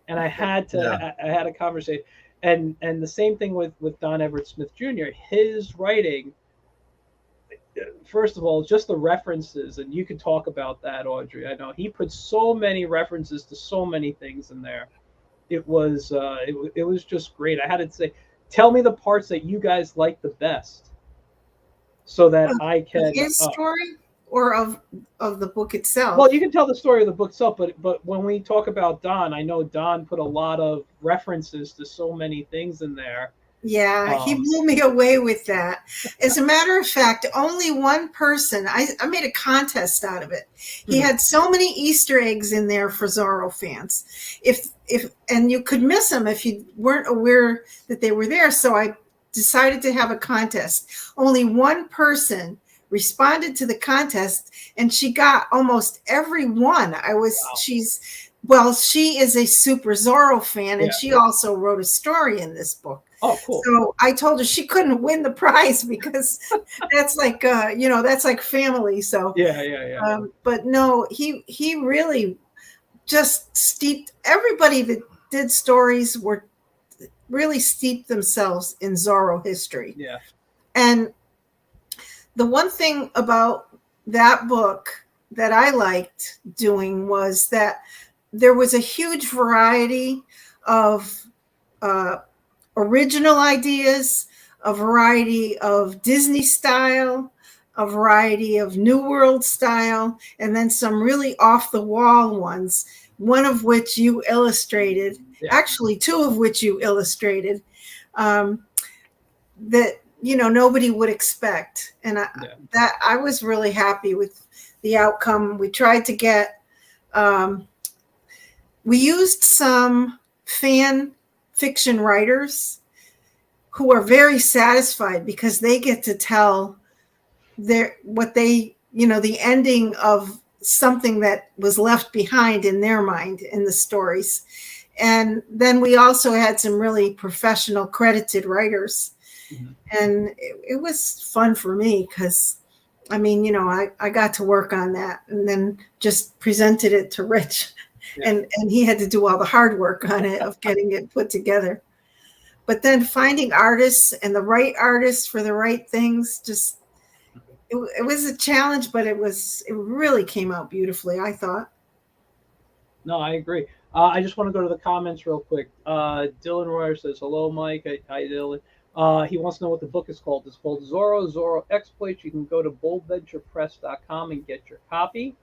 S1: And I had to, I had a conversation, and the same thing with Don Everett Smith Jr. His writing, first of all, just the references, and you could talk about that, Audrey. I know he put so many references to so many things in there. It was just great. I had to say, tell me the parts that you guys like the best. so that I can.
S2: His story or of the book itself?
S1: Well, you can tell the story of the book itself, but when we talk about Don, I know Don put a lot of references to so many things in there.
S2: Yeah, he blew me away with that. As a matter of fact, only one person, I made a contest out of it. He had so many Easter eggs in there for Zorro fans. And you could miss them if you weren't aware that they were there. So I decided to have a contest. Only one person responded to the contest, and she got almost every one. She is a super Zorro fan, and she also wrote a story in this book.
S1: Oh, cool.
S2: So I told her she couldn't win the prize because that's like, that's like family. So
S1: yeah.
S2: But no, he really just steeped, everybody that did stories were really steeped themselves in Zorro history.
S1: Yeah.
S2: And the one thing about that book that I liked doing was that there was a huge variety of original ideas, a variety of Disney style, a variety of New World style, and then some really off the wall ones, one of which you illustrated, actually two of which you illustrated, that nobody would expect. And I was really happy with the outcome. We tried to get, we used some fan fiction writers who are very satisfied because they get to tell the ending of something that was left behind in their mind in the stories. And then we also had some really professional credited writers. And it was fun for me because I got to work on that and then just presented it to Rich. And he had to do all the hard work on it of getting it put together. But then finding artists and the right artists for the right things, just it was a challenge, but it really came out beautifully, I thought.
S1: No, I agree. I just want to go to the comments real quick. Dylan Royer says, hello, Mike. Hi, Dylan. He wants to know what the book is called. It's called Zorro Exploits. You can go to boldventurepress.com and get your copy.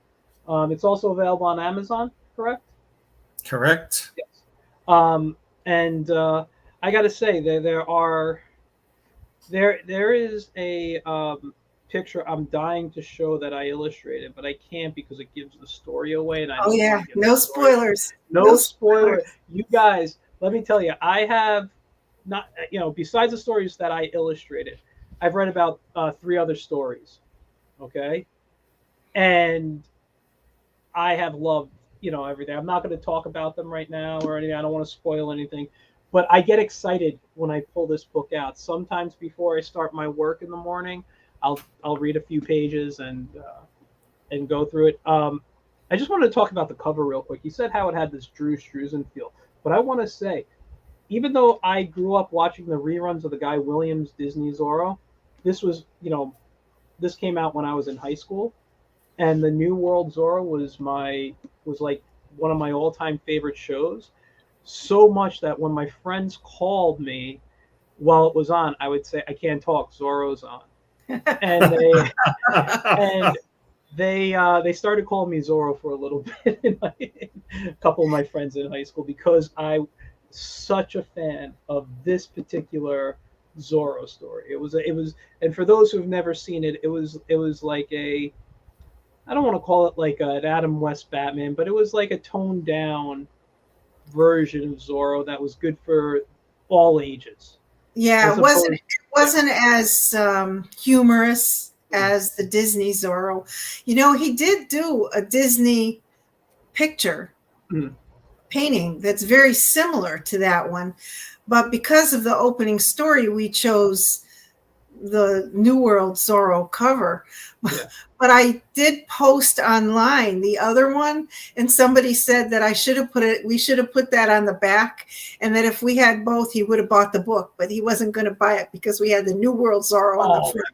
S1: It's also available on Amazon, correct?
S3: Correct.
S1: Yes. And I got to say, there is a picture I'm dying to show that I illustrated, but I can't because it gives the story away. And
S2: No spoilers.
S1: No spoilers. You guys, let me tell you, I have not, besides the stories that I illustrated, I've read about 3 other stories. Okay. And I have loved, everything. I'm not going to talk about them right now or anything. I don't want to spoil anything, but I get excited when I pull this book out. Sometimes before I start my work in the morning, I'll read a few pages and go through it. I just wanted to talk about the cover real quick. You said how it had this Drew Struzan feel, but I want to say, even though I grew up watching the reruns of the Guy Williams Disney Zorro, this was, this came out when I was in high school, and the New World Zorro was like one of my all-time favorite shows. So much that when my friends called me while it was on, I would say, I can't talk, Zorro's on. And they started calling me Zorro for a little bit. A couple of my friends in high school, because I'm such a fan of this particular Zorro story. It was, and for those who have never seen it, it was like I don't want to call it like an Adam West Batman, but it was like a toned down version of Zorro that was good for all ages.
S2: Yeah, it wasn't as humorous as the Disney Zorro. He did do a Disney picture painting that's very similar to that one, but because of the opening story, we chose the New World Zorro cover. Yeah. But I did post online the other one, and somebody said that we should have put that on the back, and that if we had both, he would have bought the book, but he wasn't going to buy it because we had the New World Zorro on the front.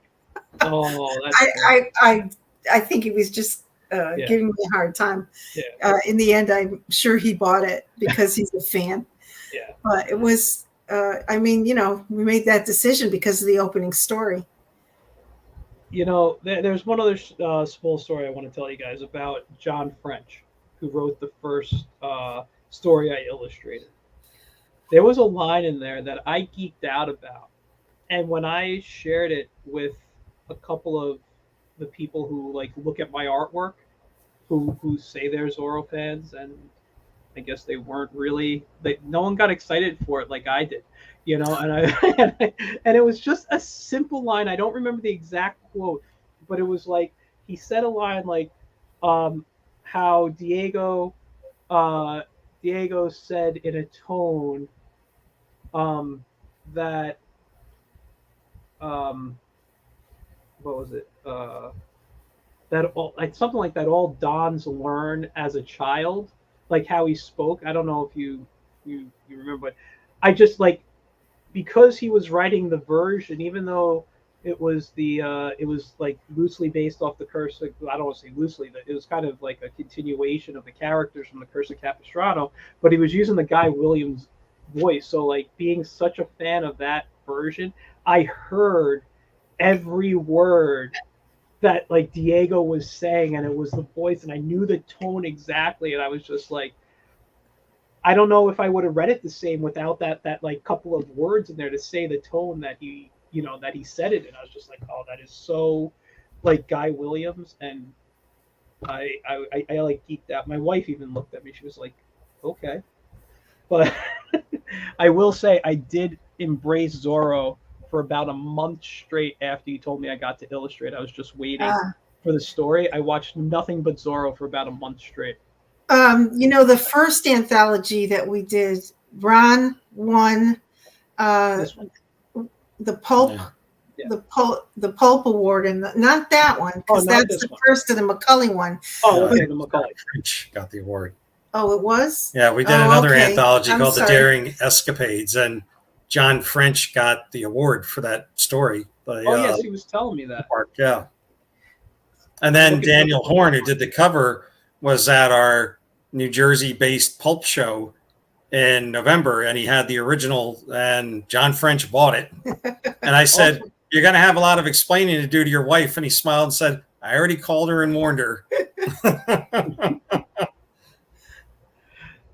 S2: I think he was just giving me a hard time. Yeah. In the end, I'm sure he bought it because he's a fan.
S1: Yeah.
S2: But it was, we made that decision because of the opening story.
S1: there's one other small story I want to tell you guys about John French, who wrote the first story I illustrated. There was a line in there that I geeked out about, and when I shared it with a couple of the people who like look at my artwork, who say they're Zorro fans, and I guess they weren't really. No one got excited for it like I did, And and it was just a simple line. I don't remember the exact quote, but it was like he said a line like, how uh, Diego said in a tone, that um, what was it? That all like something like that. All Dons learn as a child, like how he spoke. I don't know if you remember, but I just like because he was writing the version, even though it was like loosely based off the Curse. I don't want to say loosely, but it was kind of like a continuation of the characters from the Curse of Capistrano. But he was using the Guy Williams voice, so like being such a fan of that version, I heard every word that like Diego was saying, and it was the voice, and I knew the tone exactly, and I was just like, I don't know if I would have read it the same without that like couple of words in there to say the tone that he said it, and I was just like, oh, that is so like Guy Williams, and I like geeked out. My wife even looked at me; she was like, okay, but I will say I did embrace Zorro for about a month straight after you told me I got to illustrate. I was just waiting for the story. I watched nothing but Zorro for about a month straight.
S2: The first anthology that we did, Ron won
S1: This one?
S2: the Pulp,
S1: Yeah.
S2: the Pulp Award, and not that one because that's the first of the McCully one.
S1: Oh, okay, the McCully.
S3: French got the award.
S2: Oh, it was?
S3: Yeah, we did another
S2: okay.
S3: anthology
S2: I'm
S3: called
S2: sorry.
S3: The Daring Escapades, and John French got the award for that story.
S1: Yes, he was telling me that.
S3: Yeah. And then Daniel Horn, who did the cover, was at our New Jersey-based Pulp show in November, and he had the original, and John French bought it. And I said, you're going to have a lot of explaining to do to your wife. And he smiled and said, I already called her and warned her.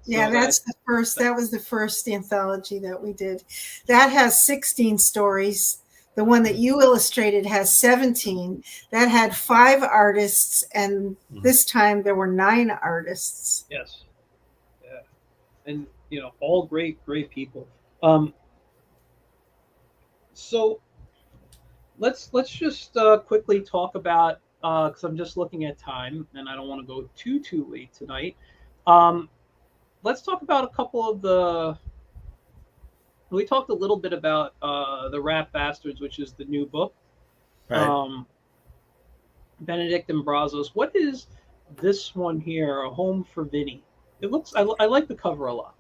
S2: Yeah, that's the first. That was the first anthology that we did. That has 16 stories. The one that you illustrated has 17. That had 5 artists, and this time there were 9 artists.
S1: Yes. Yeah. And all great people. So let's just quickly talk about, because I'm just looking at time and I don't want to go too late tonight. Let's talk about a couple of we talked a little bit about the Rat Bastards, which is the new book. Right. Benedict and Brazos. What is this one here? A Home for Vinny. It looks. I like the cover a lot.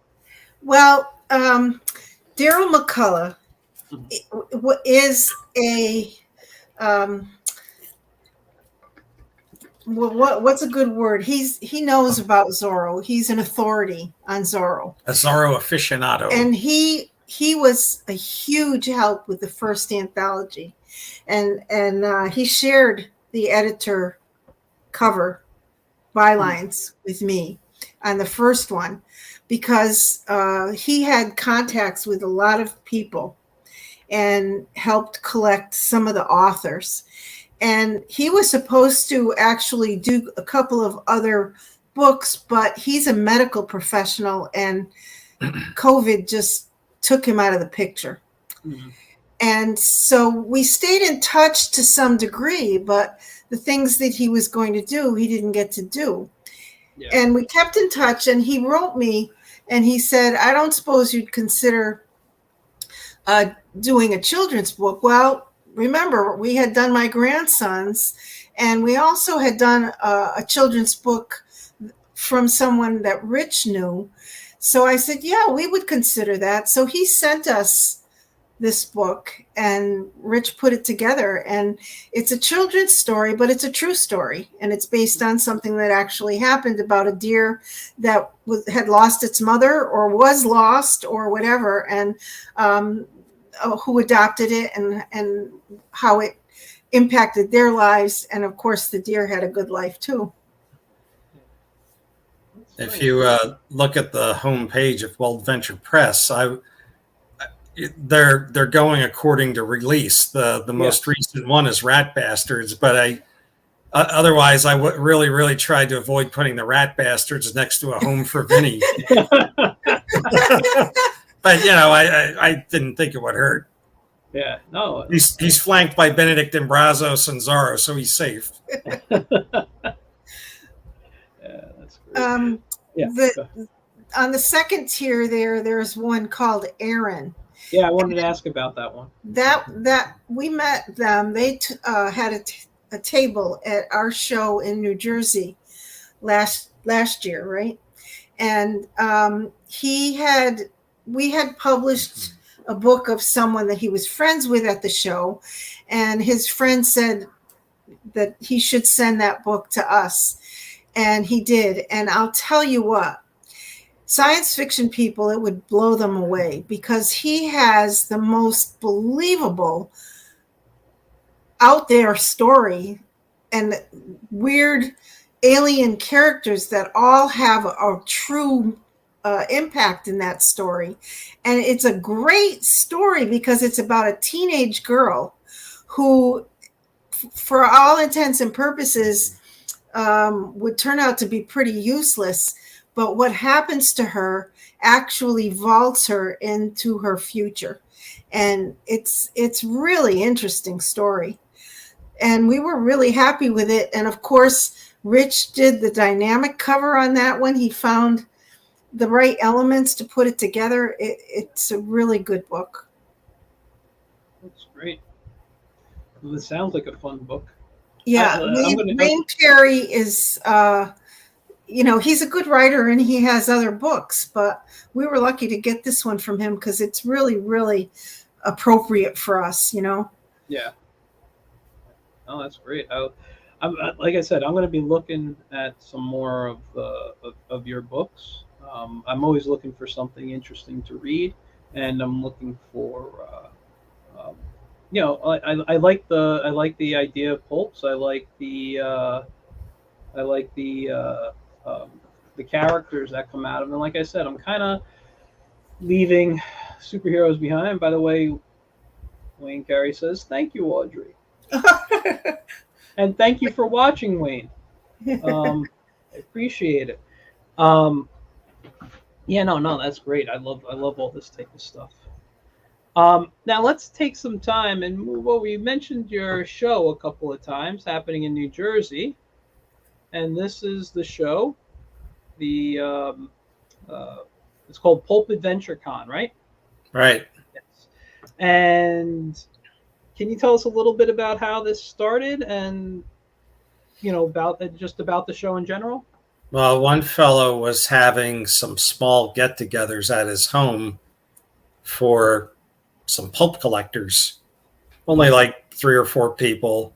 S2: Well, Daryl McCullough is a what's a good word? He knows about Zorro. He's an authority on Zorro.
S3: A Zorro aficionado.
S2: And he was a huge help with the first anthology, and he shared the editor cover bylines with me on the first one because he had contacts with a lot of people and helped collect some of the authors. And he was supposed to actually do a couple of other books, but he's a medical professional and COVID just took him out of the picture. Mm-hmm. And so we stayed in touch to some degree, but the things that he was going to do, he didn't get to do. Yeah. And we kept in touch, and he wrote me and he said, I don't suppose you'd consider doing a children's book. Well, remember, we had done my grandsons, and we also had done a children's book from someone that Rich knew. So I said, yeah, we would consider that. So he sent us this book, and Rich put it together. And it's a children's story, but it's a true story. And it's based on something that actually happened about a deer that had lost its mother or was lost or whatever, and who adopted it and how it impacted their lives. And of course, the deer had a good life too.
S3: If you look at the homepage of Pulp Adventure Press, they're going according to release. The most recent one is Rat Bastards, but otherwise I really tried to avoid putting the Rat Bastards next to A Home for Vinny. But I didn't think it would hurt.
S1: Yeah, no.
S3: He's flanked by Benedict and Brazos and Zorro, so he's safe.
S1: Yeah, that's great.
S2: On the second tier there's one called Aaron.
S1: Yeah, I wanted to ask about that one.
S2: That we met them. They had a table at our show in New Jersey last year, right? And we had published a book of someone that he was friends with at the show, and his friend said that he should send that book to us, and he did. And I'll tell you what, science fiction people, it would blow them away, because he has the most believable out there story and weird alien characters that all have a true impact in that story. And it's a great story because it's about a teenage girl who, for all intents and purposes, would turn out to be pretty useless. But what happens to her actually vaults her into her future. And it's really interesting story. And we were really happy with it. And of course, Rich did the dynamic cover on that one. He found the right elements to put it together. It's a really good book.
S1: That's great. Well, it sounds like a fun book.
S2: Yeah, Wayne Perry is, he's a good writer and he has other books, but we were lucky to get this one from him because it's really, really appropriate for us,
S1: Yeah. Oh, that's great. I'm like I said, I'm going to be looking at some more of your books. I'm always looking for something interesting to read, and I'm looking for, I like the idea of pulps. I like the characters that come out of them. Like I said, I'm kind of leaving superheroes behind. By the way, Wayne Carey says, "Thank you, Audrey." And thank you for watching, Wayne. I appreciate it. No, that's great. I love all this type of stuff. Now let's take some time and move over. You mentioned your show a couple of times happening in New Jersey, and this is the show. It's called Pulp Adventure Con, right?
S3: Right.
S1: Yes. And can you tell us a little bit about how this started and, about the show in general?
S3: Well, one fellow was having some small get-togethers at his home for some pulp collectors, only like 3 or 4 people.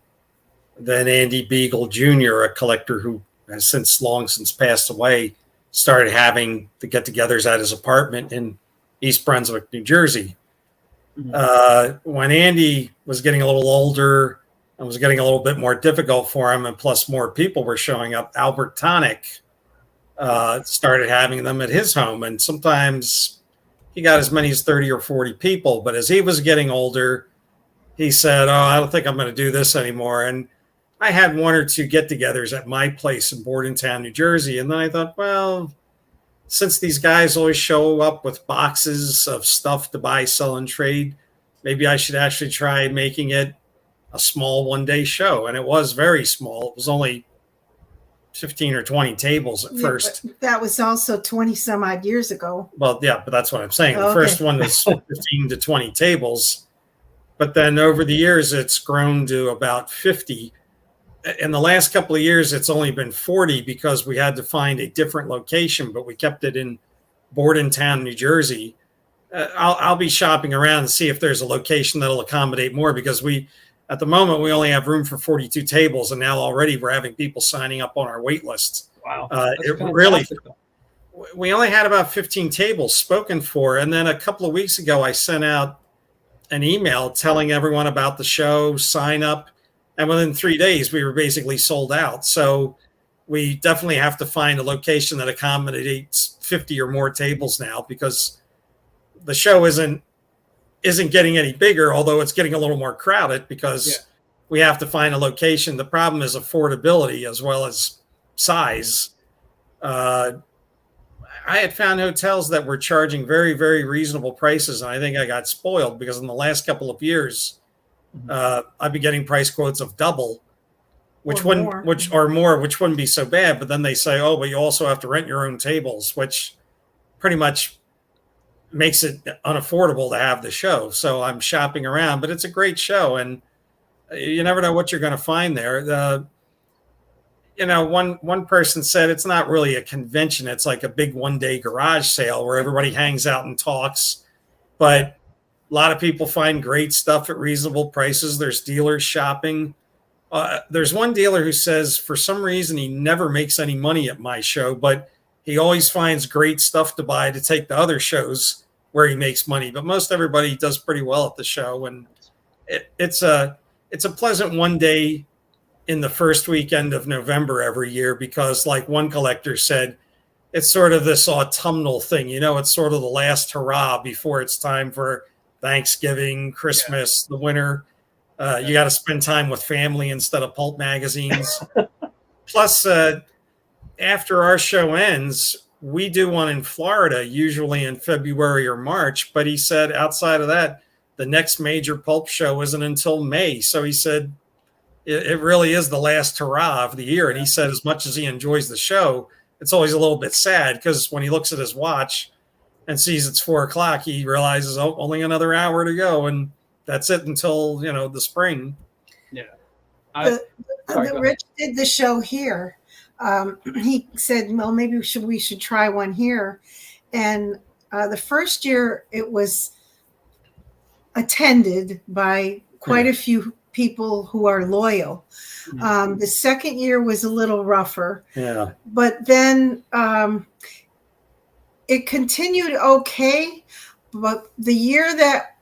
S3: Then Andy Beagle Jr., a collector who has long since passed away, started having the get-togethers at his apartment in East Brunswick, New Jersey. Mm-hmm. When Andy was getting a little older and was getting a little bit more difficult for him, and plus more people were showing up, Albert Tonic started having them at his home. And sometimes he got as many as 30 or 40 people. But as he was getting older, he said, I don't think I'm going to do this anymore. And I had 1 or 2 get-togethers at my place in Bordentown, New Jersey. And then I thought, well, since these guys always show up with boxes of stuff to buy, sell, and trade, maybe I should actually try making it a small one-day show. And it was very small. It was only 15 or 20 tables at first.
S2: That was also 20 some odd years ago.
S3: Well, yeah, but that's what I'm saying. The first one was 15 to 20 tables. But then over the years, it's grown to about 50. In the last couple of years, it's only been 40 because we had to find a different location, but we kept it in Bordentown, New Jersey. I'll be shopping around and see if there's a location that'll accommodate more, because at the moment, we only have room for 42 tables, and now already we're having people signing up on our wait lists.
S1: Wow.
S3: We only had about 15 tables spoken for. And then a couple of weeks ago, I sent out an email telling everyone about the show, sign up. And within 3 days, we were basically sold out. So we definitely have to find a location that accommodates 50 or more tables now, because the show isn't getting any bigger, although it's getting a little more crowded because we have to find a location. The problem is affordability as well as size. I had found hotels that were charging very, very reasonable prices, and I think I got spoiled because in the last couple of years, I've been getting price quotes of double, which wouldn't be so bad. But then they say, oh, but you also have to rent your own tables, which pretty much makes it unaffordable to have the show. So I'm shopping around, but it's a great show, and you never know what you're going to find there. One person said it's not really a convention. It's like a big one-day garage sale where everybody hangs out and talks. But a lot of people find great stuff at reasonable prices. There's dealers shopping. There's one dealer who says for some reason he never makes any money at my show, but he always finds great stuff to buy to take to other shows where he makes money. But most everybody does pretty well at the show, and it's a pleasant one day in the first weekend of November every year, because like one collector said, it's sort of this autumnal thing. It's sort of the last hurrah before it's time for Thanksgiving, Christmas, the winter. You got to spend time with family instead of pulp magazines. Plus, after our show ends, we do one in Florida, usually in February or March. But he said outside of that, the next major pulp show isn't until May. So he said it really is the last hurrah of the year. And he said as much as he enjoys the show, it's always a little bit sad because when he looks at his watch and sees it's 4:00, he realizes, oh, only another hour to go. And that's it until, the spring.
S1: Yeah.
S2: Rich did the show here. He said, well, maybe we should try one here. And the first year it was attended by quite a few people who are loyal. The second year was a little rougher.
S3: Yeah.
S2: But then it continued okay. But the year that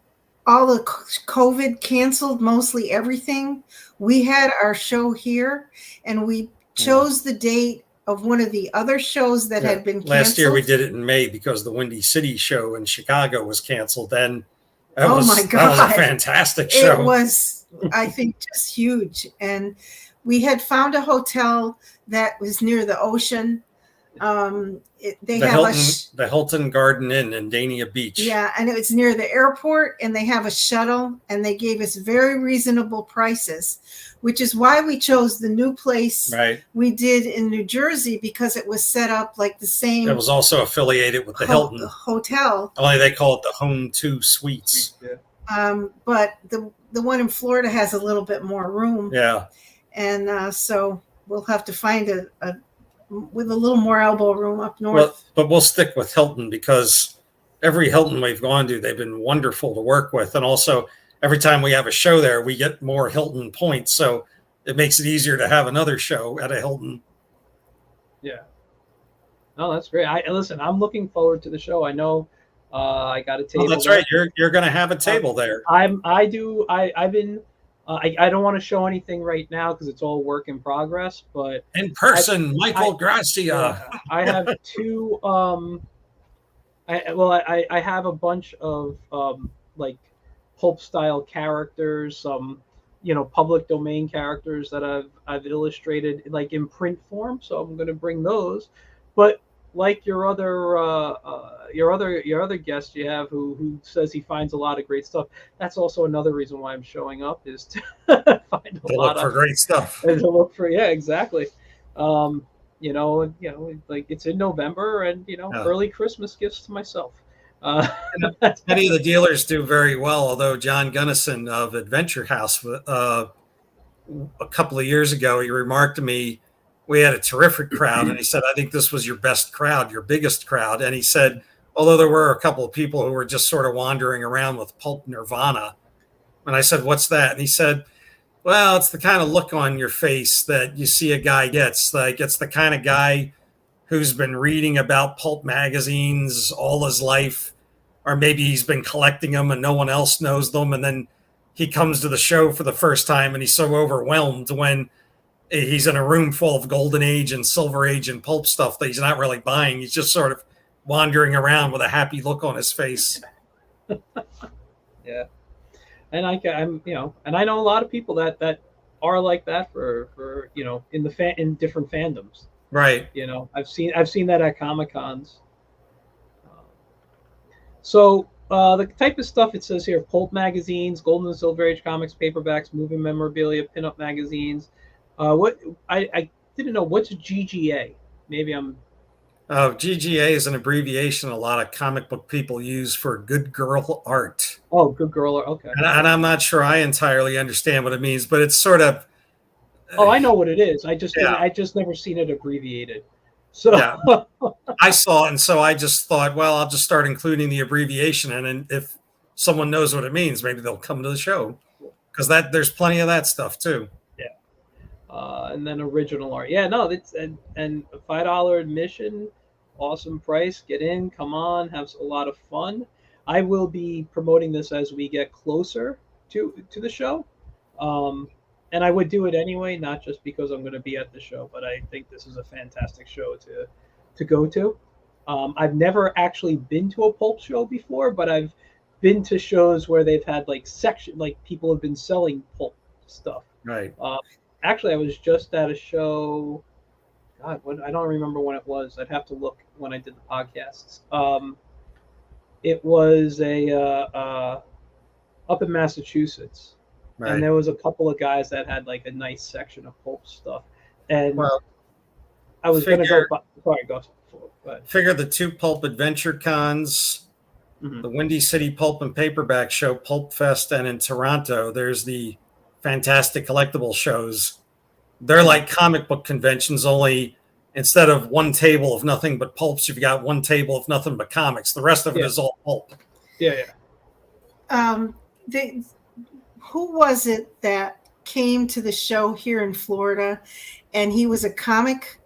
S2: all the COVID canceled mostly everything, we had our show here, and we chose the date of one of the other shows that had been canceled.
S3: Last year we did it in May because the Windy City show in Chicago was canceled. And
S2: my God,
S3: that was a fantastic show.
S2: It was, I think, just huge. And we had found a hotel that was near the ocean. The
S3: Hilton Garden Inn in Dania Beach.
S2: Yeah, and it was near the airport, and they have a shuttle, and they gave us very reasonable prices, which is why we chose the new place we did in New Jersey, because it was set up like the same.
S3: It was also affiliated with the Hilton
S2: hotel.
S3: Only they call it the Home 2 Suites.
S2: But the one in Florida has a little bit more room.
S3: Yeah,
S2: and so we'll have to find a with a little more elbow room up north.
S3: Well, but we'll stick with Hilton because every Hilton we've gone to, they've been wonderful to work with. And also every time we have a show there, we get more Hilton points. So it makes it easier to have another show at a Hilton.
S1: Yeah. No, that's great. Listen, I'm looking forward to the show. I know I got a table.
S3: Oh, that's right. You're going to have a table there.
S1: I've been, I don't want to show anything right now because it's all work in progress, but
S3: in person, Michael Gracia.
S1: I have two. I have a bunch of like pulp style characters, some public domain characters that I've illustrated like in print form. So I'm going to bring those, but like your other guest you have who says he finds a lot of great stuff. That's also another reason why I'm showing up, is to find a lot of
S3: great stuff.
S1: And to look for, yeah, exactly. Like it's in November, and early Christmas gifts to myself.
S3: Many of the dealers do very well, although John Gunnison of Adventure House a couple of years ago, he remarked to me, we had a terrific crowd, and he said, I think this was your best crowd, your biggest crowd. And he said, although there were a couple of people who were just sort of wandering around with pulp nirvana. And I said, what's that? And he said, well, it's the kind of look on your face that you see a guy gets. Like, it's the kind of guy who's been reading about pulp magazines all his life, or maybe he's been collecting them and no one else knows them. And then he comes to the show for the first time and he's so overwhelmed when he's in a room full of Golden Age and Silver Age and pulp stuff that he's not really buying. He's just sort of wandering around with a happy look on his face.
S1: Yeah, and I'm and I know a lot of people that are like that for in different fandoms.
S3: Right.
S1: I've seen that at Comic Cons. So the type of stuff it says here: pulp magazines, Golden and Silver Age comics, paperbacks, movie memorabilia, pinup magazines. What I didn't know, what's GGA? Maybe I'm.
S3: GGA is an abbreviation a lot of comic book people use for good girl art.
S1: Oh, good girl. Okay.
S3: And I'm not sure I entirely understand what it means, but it's sort of.
S1: Oh, I know what it is. I just never seen it abbreviated. So yeah.
S3: I saw it, and so I just thought, well, I'll just start including the abbreviation, and if someone knows what it means, maybe they'll come to the show, because there's plenty of that stuff too.
S1: Yeah. And then original art. Yeah, no, it's and a $5 admission, awesome price. Get in, come on, have a lot of fun. I will be promoting this as we get closer to the show. And I would do it anyway, not just because I'm going to be at the show, but I think this is a fantastic show to go to. I've never actually been to a pulp show before, but I've been to shows where they've had like people have been selling pulp stuff.
S3: Right.
S1: Actually, I was just at a show. God, I don't remember when it was. I'd have to look when I did the podcasts. It was up in Massachusetts. Right. And there was a couple of guys that had like a nice section of pulp stuff. And I was going to go. Sorry, go ahead.
S3: Figure the 2 Pulp Adventure Cons, the Windy City Pulp and Paperback Show, Pulp Fest, and in Toronto, there's the Fantastic Collectible shows. They're like comic book conventions, only instead of one table of nothing but pulps, you've got one table of nothing but comics. The rest of it is all pulp.
S1: Yeah.
S2: Who was it that came to the show here in Florida, and he was a comic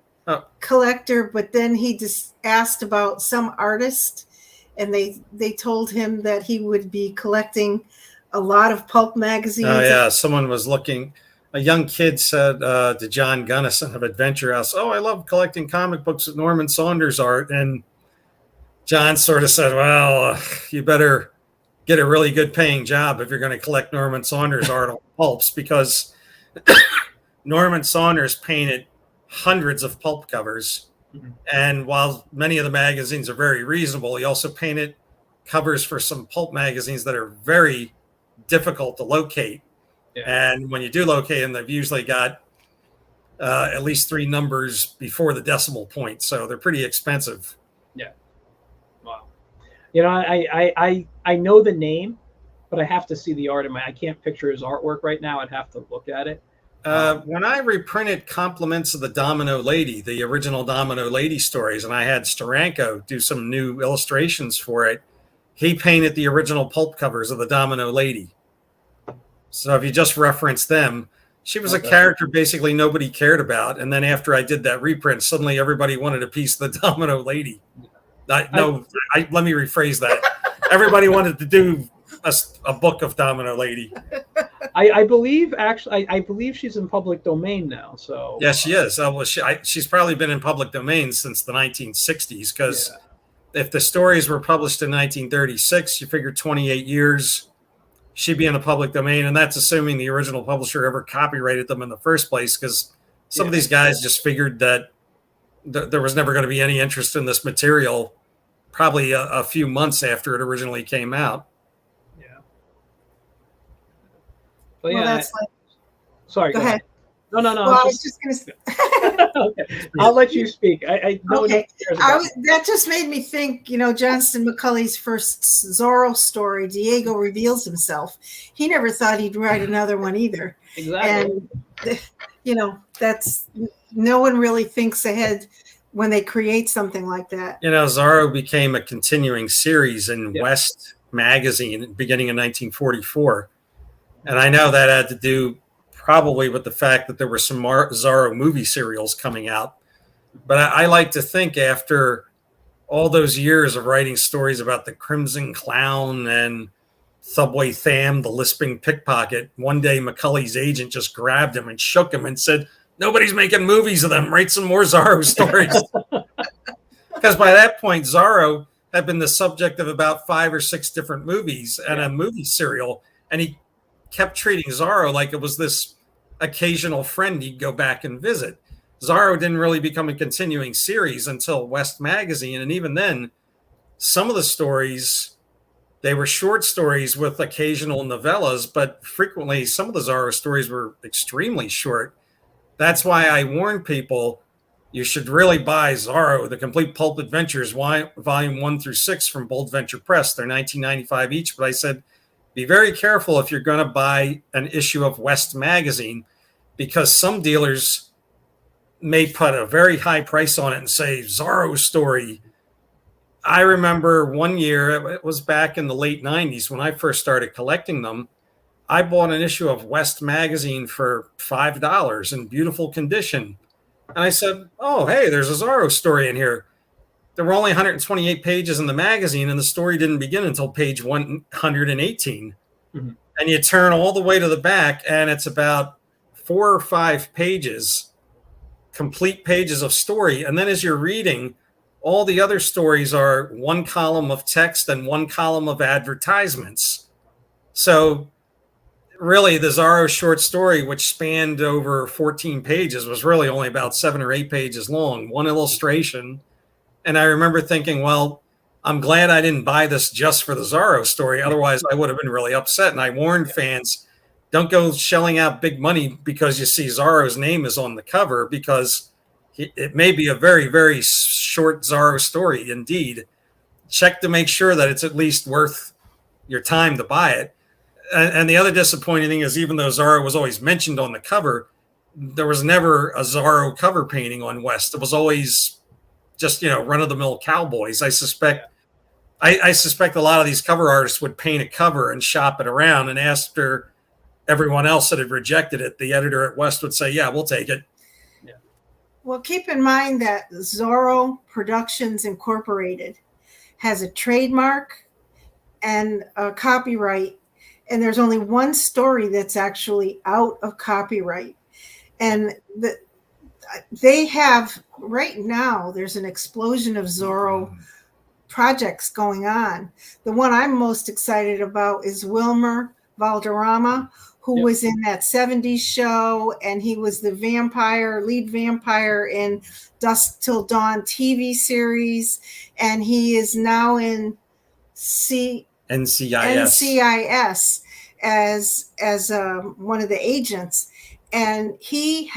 S2: collector, but then he just asked about some artist, and they told him that he would be collecting a lot of pulp magazines.
S3: Oh, yeah. Someone was looking. A young kid said to John Gunnison of Adventure House, "Oh, I love collecting comic books with Norman Saunders art." And John sort of said, "Well, you better get a really good paying job if you're going to collect Norman Saunders art on pulps, because Norman Saunders painted hundreds of pulp covers. And while many of the magazines are very reasonable, he also painted covers for some pulp magazines that are very difficult to locate. Yeah. And when you do locate them, they've usually got at least 3 numbers before the decimal point. So they're pretty expensive."
S1: Yeah. Wow. I know the name, but I have to see the art. I can't picture his artwork right now. I'd have to look at it.
S3: When I reprinted Compliments of the Domino Lady, the original Domino Lady stories, and I had Steranko do some new illustrations for it, he painted the original pulp covers of the Domino Lady. So if you just reference them, she was a character basically nobody cared about. And then after I did that reprint, suddenly everybody wanted a piece of the Domino Lady. Let me rephrase that. Everybody wanted to do a book of Domino Lady.
S1: I believe she's in public domain now. So
S3: yes, she is. She's probably been in public domain since the 1960s, because if the stories were published in 1936, you figure 28 years she'd be in the public domain, and that's assuming the original publisher ever copyrighted them in the first place, because some of these guys just figured that there was never going to be any interest in this material probably a few months after it originally came out.
S1: But sorry.
S2: Go ahead.
S1: No.
S2: Well, I was just going to.
S1: Okay, I'll let you speak. I know.
S2: Okay. That just made me think. Johnston McCulley's first Zorro story, Diego reveals himself. He never thought he'd write another one either.
S1: Exactly.
S2: And that's no one really thinks ahead when they create something like that.
S3: Zorro became a continuing series in West magazine beginning in 1944. And I know that had to do probably with the fact that there were some Zorro movie serials coming out. But I like to think after all those years of writing stories about the Crimson Clown and Subway Tham, the lisping pickpocket. One day, Macaulay's agent just grabbed him and shook him and said, "Nobody's making movies of them. Write some more Zorro stories." Because by that point, Zorro had been the subject of about 5 or 6 different movies and a movie serial. And he kept treating Zorro like it was this occasional friend he'd go back and visit. Zorro didn't really become a continuing series until West Magazine. And even then, some of the stories, they were short stories with occasional novellas, but frequently some of the Zorro stories were extremely short. That's why I warn people, you should really buy Zorro, The Complete Pulp Adventures, Volume 1 through 6 from Pulp Adventure Press. They're $19.95 each, but I said, be very careful if you're going to buy an issue of West Magazine, because some dealers may put a very high price on it and say, Zorro story. I remember one year, it was back in the late 90s when I first started collecting them, I bought an issue of West Magazine for $5 in beautiful condition. And I said, oh, hey, there's a Zorro story in here. There were only 128 pages in the magazine, and the story didn't begin until page 118. Mm-hmm. And you turn all the way to the back, and it's about 4 or 5 pages, complete pages of story. And then as you're reading, all the other stories are 1 column of text and 1 column of advertisements. So really, the Zorro short story, which spanned over 14 pages, was really only about 7 or 8 pages long, 1 illustration. And I remember thinking, well, I'm glad I didn't buy this just for the Zorro story. Otherwise, I would have been really upset. And I warned fans, don't go shelling out big money because you see Zorro's name is on the cover, because it may be a very, very short Zorro story indeed. Check to make sure that it's at least worth your time to buy it. And the other disappointing thing is, even though Zorro was always mentioned on the cover, there was never a Zorro cover painting on West. It was always just, run-of-the-mill cowboys. I suspect a lot of these cover artists would paint a cover and shop it around, and after everyone else that had rejected it, the editor at West would say, yeah, we'll take it.
S2: Yeah. Well, keep in mind that Zorro Productions Incorporated has a trademark and a copyright, and there's only one story that's actually out of copyright. And they have, right now, there's an explosion of Zorro projects going on. The one I'm most excited about is Wilmer Valderrama, who was in that 70s show, and he was the lead vampire in Dusk Till Dawn TV series, and he is now in NCIS as one of the agents, and he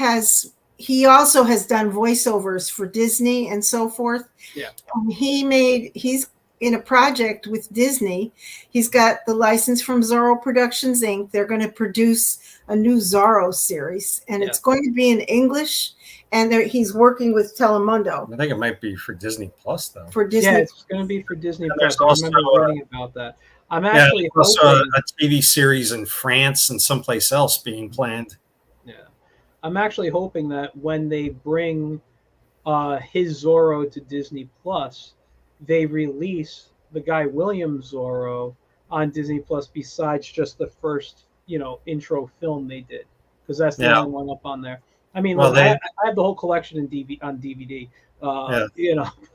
S2: also has done voiceovers for Disney and so forth. Yeah, he's in a project with Disney. He's got the license from Zorro Productions Inc. They're going to produce a new Zorro series, and it's going to be in English. And he's working with Telemundo.
S3: I think it might be for Disney Plus, though.
S1: For Disney, yeah, it's going to be for Disney Plus. I remember reading about that. I'm actually
S3: also a TV series in France and someplace else being planned.
S1: Yeah, I'm actually hoping that when they bring his Zorro to Disney Plus, they release the Guy Williams Zorro on Disney Plus besides just the first, intro film they did, because that's the only one up on there. I mean, I have the whole collection on DVD,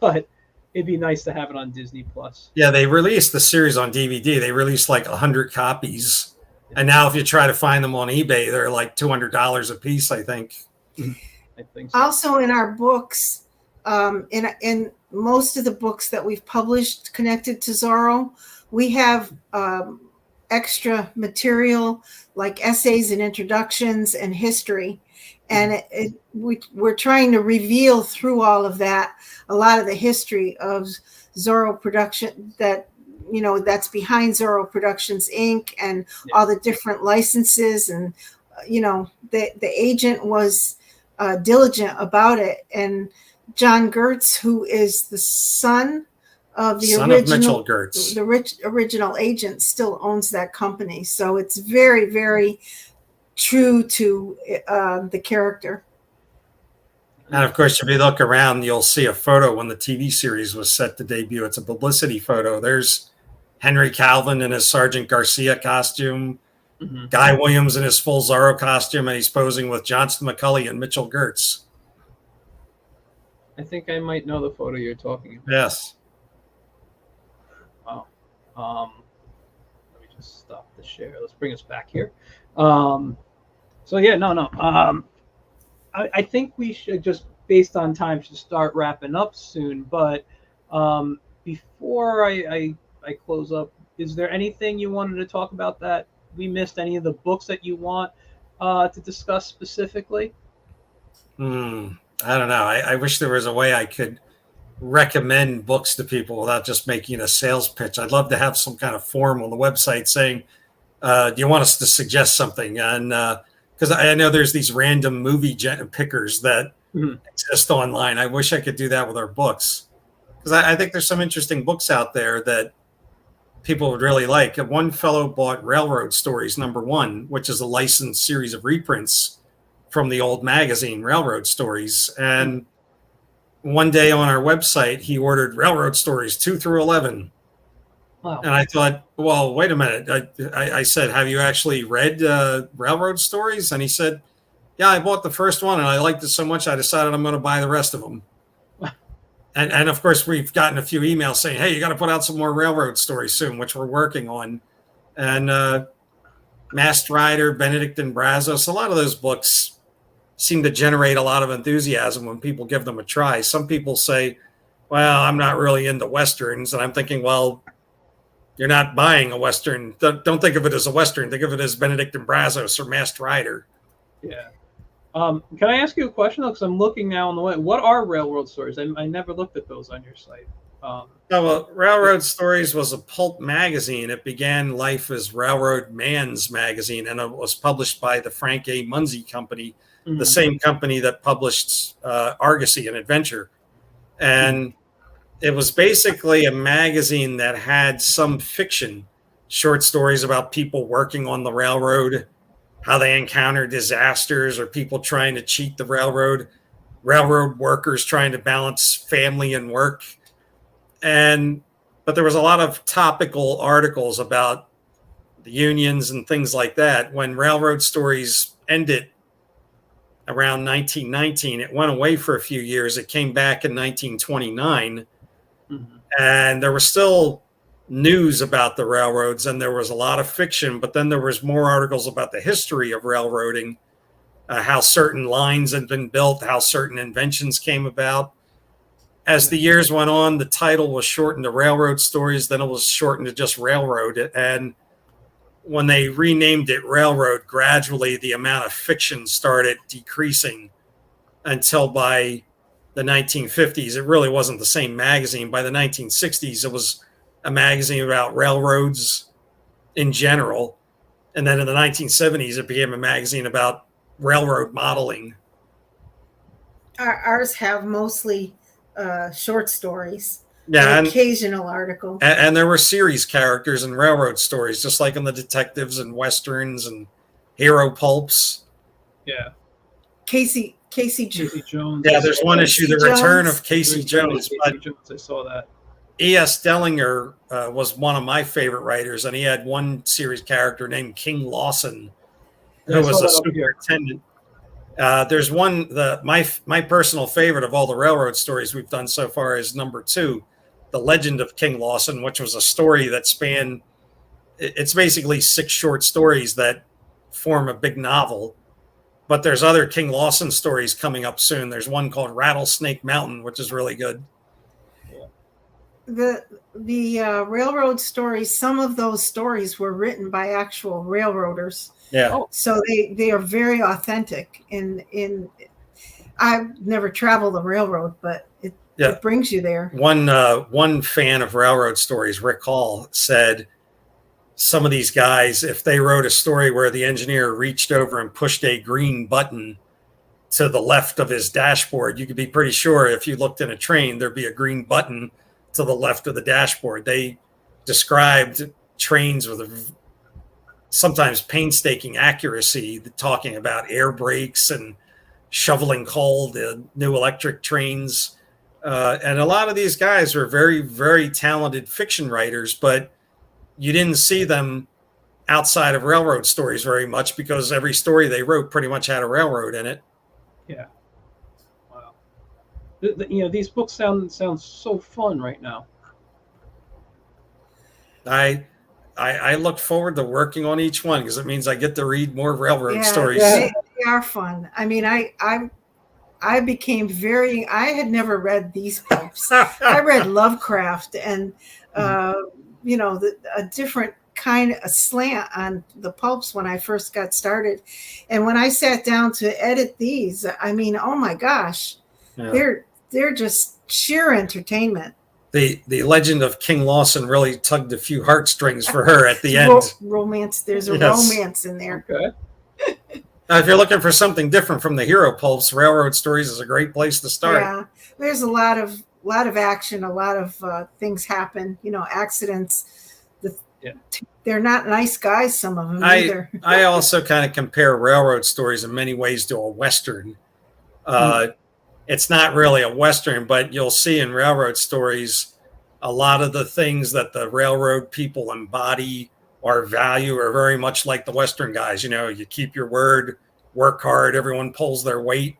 S1: but it'd be nice to have it on Disney Plus.
S3: Yeah, they released the series on DVD. They released like 100 copies. And now if you try to find them on eBay, they're like $200 a piece, I think.
S2: I think so. Also in our books, in most of the books that we've published connected to Zorro, we have extra material like essays and introductions and history. And we're trying to reveal through all of that a lot of the history of Zorro production that's behind Zorro Productions Inc. and all the different licenses. And, the agent was diligent about it. And John Gertz, who is the son of the original Gertz, the original agent, still owns that company. So it's very, very true to the character.
S3: And of course, if you look around, you'll see a photo when the TV series was set to debut. It's a publicity photo. There's Henry Calvin in his Sergeant Garcia costume,
S1: Mm-hmm.
S3: Guy Williams in his full Zorro costume, and he's posing with Johnston McCulley and Mitchell Gertz.
S1: I think I might know the photo you're talking about.
S3: Yes.
S1: Wow. Let me just stop the share. Let's bring us back here. So yeah, no. I think we should just, based on time, should start wrapping up soon. But before I close up, is there anything you wanted to talk about that we missed? Any of the books that you want to discuss specifically?
S3: I don't know. I wish there was a way I could recommend books to people without just making a sales pitch. I'd love to have some kind of form on the website saying, do you want us to suggest something? And because I know there's these random movie pickers that exist online. I wish I could do that with our books, because I think there's some interesting books out there that people would really like. One fellow bought Railroad Stories #1, which is a licensed series of reprints from the old magazine Railroad Stories. And one day on our website, he ordered Railroad Stories 2 through 11.
S1: Wow.
S3: And I thought, well, wait a minute. I said, have you actually read Railroad Stories? And he said, yeah, I bought the first one and I liked it so much I decided I'm going to buy the rest of them. And of course, we've gotten a few emails saying, hey, you got to put out some more Railroad Stories soon, which we're working on. And Masked Rider, Benedict and Brazos, a lot of those books seem to generate a lot of enthusiasm when people give them a try. Some people say, well, I'm not really into Westerns. And I'm thinking, well, you're not buying a Western. Don't think of it as a Western. Think of it as Benedict and Brazos or Masked Rider.
S1: Yeah. Can I ask you a question, though? Because I'm looking now on the web. What are Railroad Stories? I never looked at those on your site.
S3: Well, Railroad Stories was a pulp magazine. It began life as Railroad Man's magazine, and it was published by the Frank A. Munsey Company, the same company that published Argosy and Adventure. And it was basically a magazine that had some fiction, short stories about people working on the railroad, how they encounter disasters or people trying to cheat the railroad workers trying to balance family and work. But there was a lot of topical articles about the unions and things like that. When Railroad Stories ended around 1919, it went away for a few years. It came back in 1929, and there was still news about the railroads, and there was a lot of fiction, but then there was more articles about the history of railroading, how certain lines had been built, how certain inventions came about. As the years went on, the title was shortened to Railroad Stories, then it was shortened to just Railroad. And when they renamed it Railroad, gradually the amount of fiction started decreasing until by the 1950s, it really wasn't the same magazine. By the 1960s, it was a magazine about railroads in general. And then in the 1970s, it became a magazine about railroad modeling.
S2: Ours have mostly short stories.
S3: Yeah,
S2: an occasional article.
S3: And there were series characters in Railroad Stories, just like in the detectives and westerns and hero pulps.
S1: Yeah.
S2: Casey
S1: Jones.
S3: Yeah, there's one issue, The Return of Casey Jones.
S1: Casey Jones, I saw that.
S3: E.S. Dellinger was one of my favorite writers, and he had one series character named King Lawson, who was a superintendent. There's one, my personal favorite of all the Railroad Stories we've done so far is #2, The Legend of King Lawson, which was a story that spanned, it's basically 6 short stories that form a big novel. But there's other King Lawson stories coming up soon. There's one called Rattlesnake Mountain, which is really good.
S2: The Railroad Stories, some of those stories were written by actual railroaders.
S3: Yeah.
S2: So they are very authentic. I've never traveled the railroad, but it brings you there.
S3: One fan of Railroad Stories, Rick Hall, said some of these guys, if they wrote a story where the engineer reached over and pushed a green button to the left of his dashboard, you could be pretty sure if you looked in a train, there'd be a green button to the left of the dashboard. They described trains with sometimes painstaking accuracy, talking about air brakes and shoveling coal, the new electric trains. And a lot of these guys are very, very talented fiction writers, but you didn't see them outside of railroad stories very much because every story they wrote pretty much had a railroad in it.
S1: Yeah. Wow. These books sound so fun right now.
S3: I look forward to working on each one because it means I get to read more railroad
S2: Yeah,
S3: stories.
S2: they are fun. I mean, I became I had never read these books. I read Lovecraft and, a different kind of a slant on the pulps when I first got started. And when I sat down to edit these, I mean, oh my gosh, they're just sheer entertainment.
S3: The Legend of King Lawson really tugged a few heartstrings for her at the end.
S2: Romance. There's a romance in there.
S1: Okay.
S3: Now, if you're looking for something different from the hero pulps, Railroad Stories is a great place to start.
S2: Yeah, there's a lot of action, a lot of things happen. Accidents. They're not nice guys. Some of them either.
S3: I also kind of compare Railroad Stories in many ways to a Western. It's not really a Western, but you'll see in Railroad Stories a lot of the things that the railroad people embody or value are very much like the Western guys. You keep your word, work hard, everyone pulls their weight,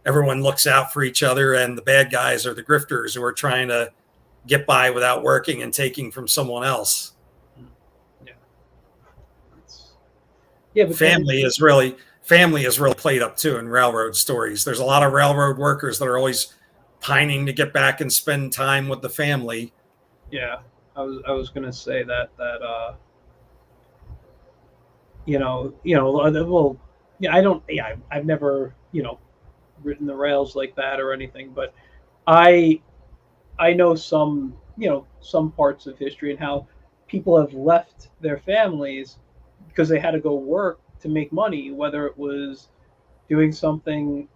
S3: everyone looks out for each other, and the bad guys are the grifters who are trying to get by without working and taking from someone else.
S1: Yeah, but
S3: family is really played up too in Railroad Stories. There's a lot of railroad workers that are always pining to get back and spend time with the family.
S1: Yeah, I was going to say that I've never written the rails like that or anything, but I know some parts of history and how people have left their families because they had to go work to make money, whether it was doing something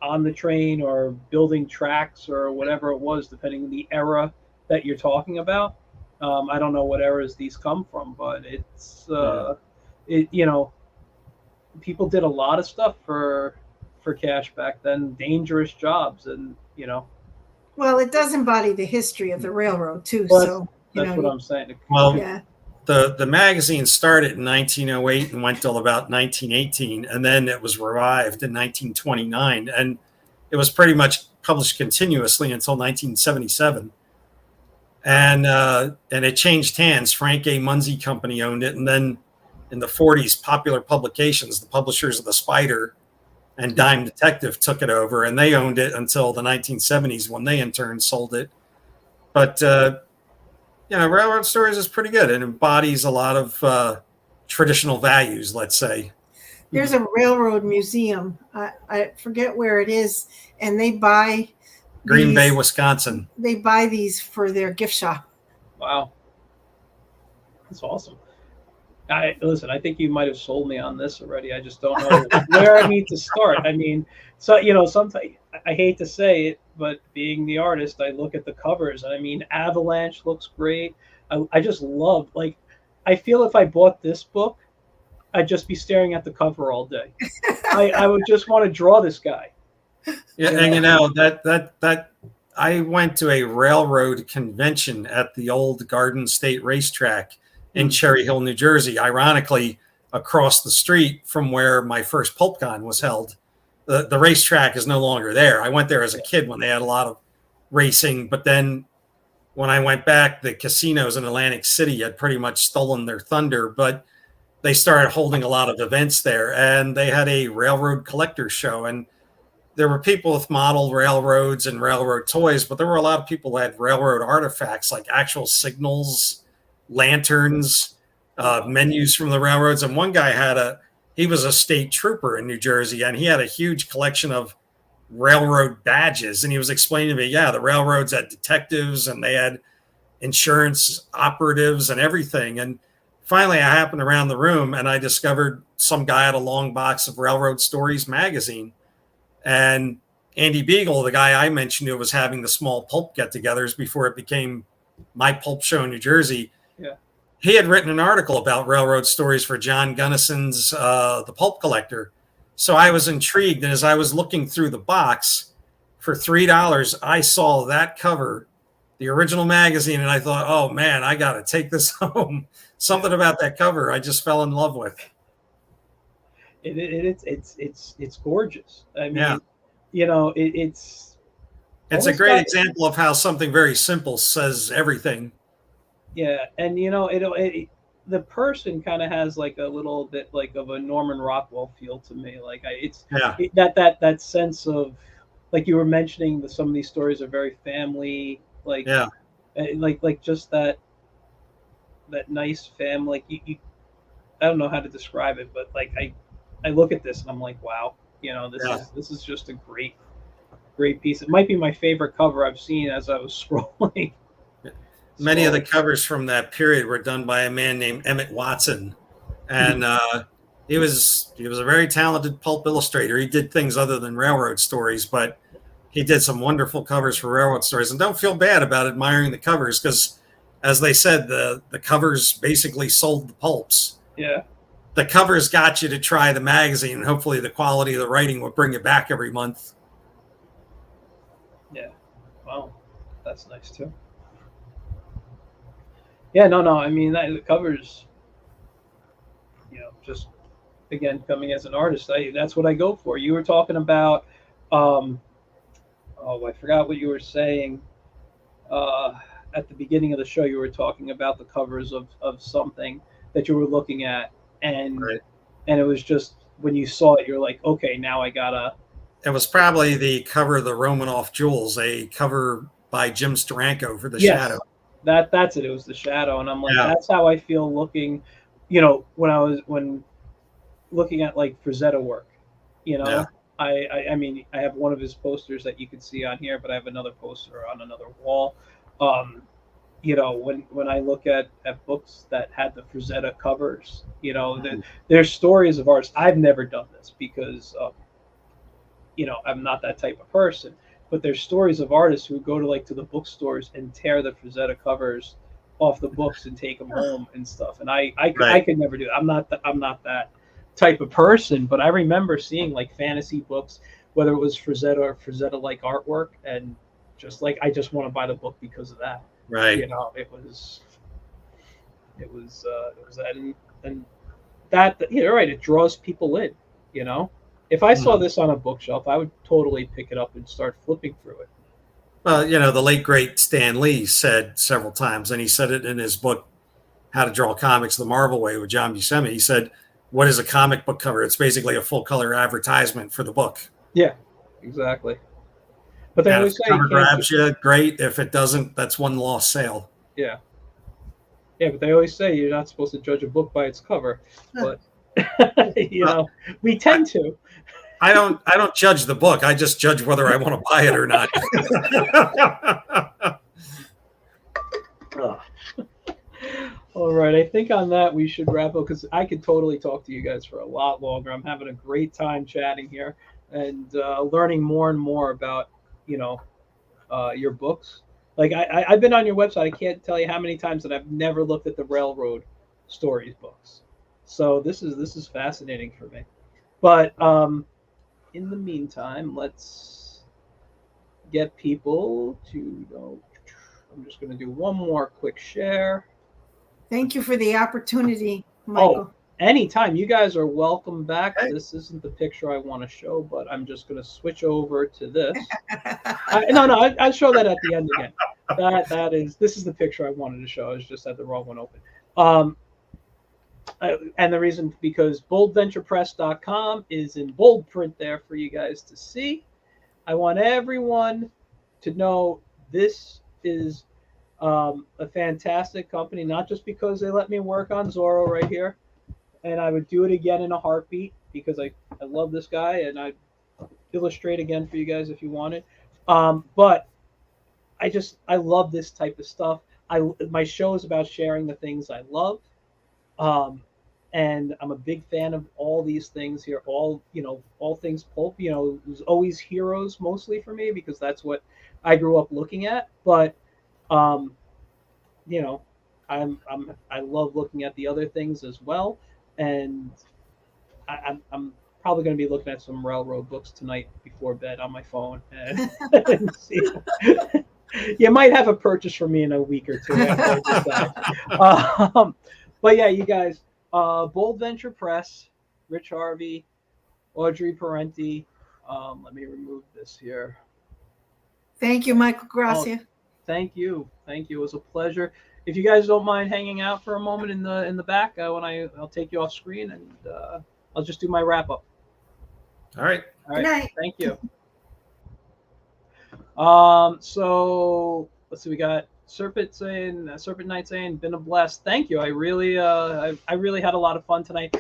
S1: on the train or building tracks or whatever it was, depending on the era that you're talking about. I don't know what eras these come from, but it's people did a lot of stuff for cash back then, dangerous jobs, and
S2: Well, it does embody the history of the railroad too.
S1: But
S2: so
S1: that's what I'm saying.
S3: Well,
S2: yeah.
S3: The magazine started in 1908 and went till about 1918, and then it was revived in 1929, and it was pretty much published continuously until 1977. And it changed hands. Frank A. Munsey Company owned it, and then in the 40s, Popular Publications, the publishers of The Spider and Dime Detective, took it over, and they owned it until the 1970s when they in turn sold it. But Railroad Stories is pretty good. It embodies a lot of traditional values, let's say.
S2: There's a railroad museum. I forget where it is, and they buy
S3: Green Bay, Wisconsin.
S2: They buy these for their gift shop.
S1: Wow, that's awesome. Listen, I think you might have sold me on this already. I just don't know where I need to start. I mean, sometimes I hate to say it, but being the artist, I look at the covers, and I mean, Avalanche looks great. I just love, I feel if I bought this book, I'd just be staring at the cover all day. I would just want to draw this guy.
S3: Yeah, and that I went to a railroad convention at the old Garden State Racetrack in Cherry Hill, New Jersey, ironically across the street from where my first PulpCon was held. The racetrack is no longer there. I went there as a kid when they had a lot of racing, but then when I went back, the casinos in Atlantic City had pretty much stolen their thunder, but they started holding a lot of events there, and they had a railroad collector show, and there were people with model railroads and railroad toys, but there were a lot of people that had railroad artifacts like actual signals, lanterns, menus from the railroads. And one guy he was a state trooper in New Jersey, and he had a huge collection of railroad badges. And he was explaining to me, the railroads had detectives and they had insurance operatives and everything. And finally I happened around the room and I discovered some guy had a long box of Railroad Stories magazine. And Andy Beagle, the guy I mentioned who was having the small pulp get-togethers before it became my pulp show in New Jersey, he had written an article about Railroad Stories for John Gunnison's The Pulp Collector. So I was intrigued, and as I was looking through the box, for $3, I saw that cover the original magazine, and I thought, oh man, I got to take this home. Something about that cover I just fell in love with.
S1: It's gorgeous. I mean,
S3: Yeah.
S1: it's
S3: a great example of how something very simple says everything.
S1: Yeah, and the person kind of has like a little bit like of a Norman Rockwell feel to me. Like that sense of, like you were mentioning, some of these stories are very family, like like just that nice family. Like I don't know how to describe it, but like I look at this and I'm like, wow, this is just a great piece. It might be my favorite cover I've seen as I was scrolling.
S3: Many of the covers from that period were done by a man named Emmett Watson, and he was a very talented pulp illustrator. He did things other than railroad stories, but he did some wonderful covers for railroad stories. And don't feel bad about admiring the covers, because, as they said, the covers basically sold the pulps.
S1: Yeah.
S3: The covers got you to try the magazine, and hopefully the quality of the writing would bring you back every month.
S1: Yeah. Wow. That's nice too. Yeah, no. I mean, the covers, just, again, coming as an artist, that's what I go for. You were talking about, I forgot what you were saying. At the beginning of the show, you were talking about the covers of something that you were looking at, and it was just, when you saw it, you're like, okay, now I gotta.
S3: It was probably the cover of the Romanoff Jewels, a cover by Jim Steranko for The
S1: Yes.
S3: Shadow.
S1: That's it. It was The Shadow, and I'm like, that's how I feel looking, when looking at like Frazetta work, I mean, I have one of his posters that you can see on here, but I have another poster on another wall. When I look at books that had the Frazetta covers, there's stories of artists. I've never done this because, I'm not that type of person. But there's stories of artists who go to the bookstores and tear the Frazetta covers off the books and take them home and stuff. And I could never do that. I'm not that type of person. But I remember seeing like fantasy books, whether it was Frazetta or Frazetta like artwork, and just like I just want to buy the book because of that.
S3: Right.
S1: It was that, and that you're right. It draws people in. If I saw this on a bookshelf, I would totally pick it up and start flipping through it.
S3: Well, the late, great Stan Lee said several times, and he said it in his book, How to Draw Comics the Marvel Way with John Buscemi. He said, what is a comic book cover? It's basically a full-color advertisement for the book.
S1: Yeah, exactly. But they always say,
S3: if the cover grabs you, great. If it doesn't, that's one lost sale.
S1: Yeah. Yeah, but they always say you're not supposed to judge a book by its cover. But, we tend to.
S3: I don't judge the book. I just judge whether I want to buy it or not.
S1: All right. I think on that we should wrap up, because I could totally talk to you guys for a lot longer. I'm having a great time chatting here and learning more and more about, your books. Like I've been on your website. I can't tell you how many times that I've never looked at the Railroad Stories books. So this is fascinating for me. But in the meantime, let's get people to I'm just going to do one more quick share.
S2: Thank you for the opportunity, Michael.
S1: Oh, anytime. You guys are welcome back. This isn't the picture I want to show, but I'm just going to switch over to this. I'll show that at the end again. This is the picture I wanted to show. I just had the wrong one open. And the reason, because boldventurepress.com is in bold print there for you guys to see. I want everyone to know this is a fantastic company, not just because they let me work on Zorro right here, and I would do it again in a heartbeat, because I love this guy, and I'd illustrate again for you guys if you wanted. But I love this type of stuff. My show is about sharing the things I love. And I'm a big fan of all these things here, all things pulp. It was always heroes mostly for me, because that's what I grew up looking at. But I love looking at the other things as well. And I'm probably going to be looking at some Railroad books tonight before bed on my phone and see You might have a purchase from me in a week or two. After I decide. But yeah, you guys, Bold Venture Press, Rich Harvey, Audrey Parente. Let me remove this here.
S2: Thank you, Michael Gracia.
S1: Thank you. It was a pleasure. If you guys don't mind hanging out for a moment in the back, I'll take you off screen and I'll just do my wrap up.
S3: All right.
S2: Good night.
S1: Thank you. So let's see. We got Serpent Knight saying, "Been a blast." Thank you. I really had a lot of fun tonight.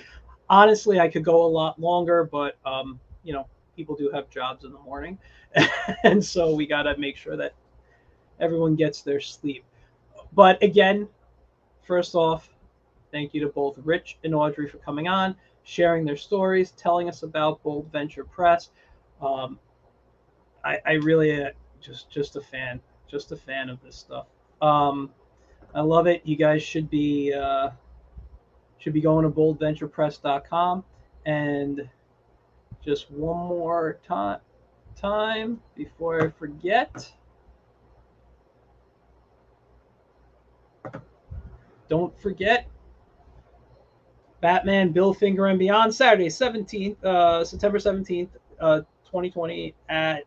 S1: Honestly, I could go a lot longer, but people do have jobs in the morning, and so we gotta make sure that everyone gets their sleep. But again, first off, thank you to both Rich and Audrey for coming on, sharing their stories, telling us about Bold Venture Press. I really just a fan of this stuff. I love it. You guys should be going to boldventurepress.com. And just one more time before I forget. Don't forget Batman, Bill Finger and Beyond, Saturday, September 17th, 2020 at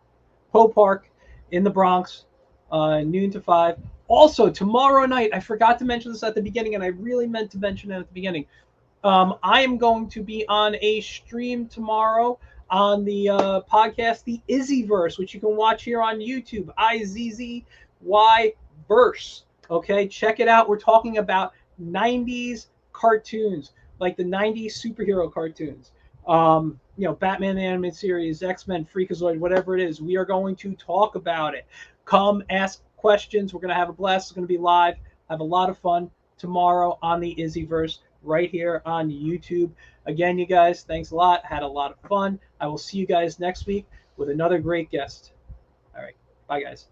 S1: Poe Park in the Bronx, noon to 5. Also, tomorrow night, I forgot to mention this at the beginning, and I really meant to mention it at the beginning. I am going to be on a stream tomorrow on the podcast, The Izzyverse, which you can watch here on YouTube, IZZY Verse. Okay, check it out. We're talking about 90s cartoons, like the 90s superhero cartoons. Batman animated series, X-Men, Freakazoid, whatever it is. We are going to talk about it. Come ask questions. We're going to have a blast. It's going to be live. Have a lot of fun tomorrow on the Izzyverse right here on YouTube. Again, you guys, thanks a lot. Had a lot of fun. I will see you guys next week with another great guest. All right. Bye, guys.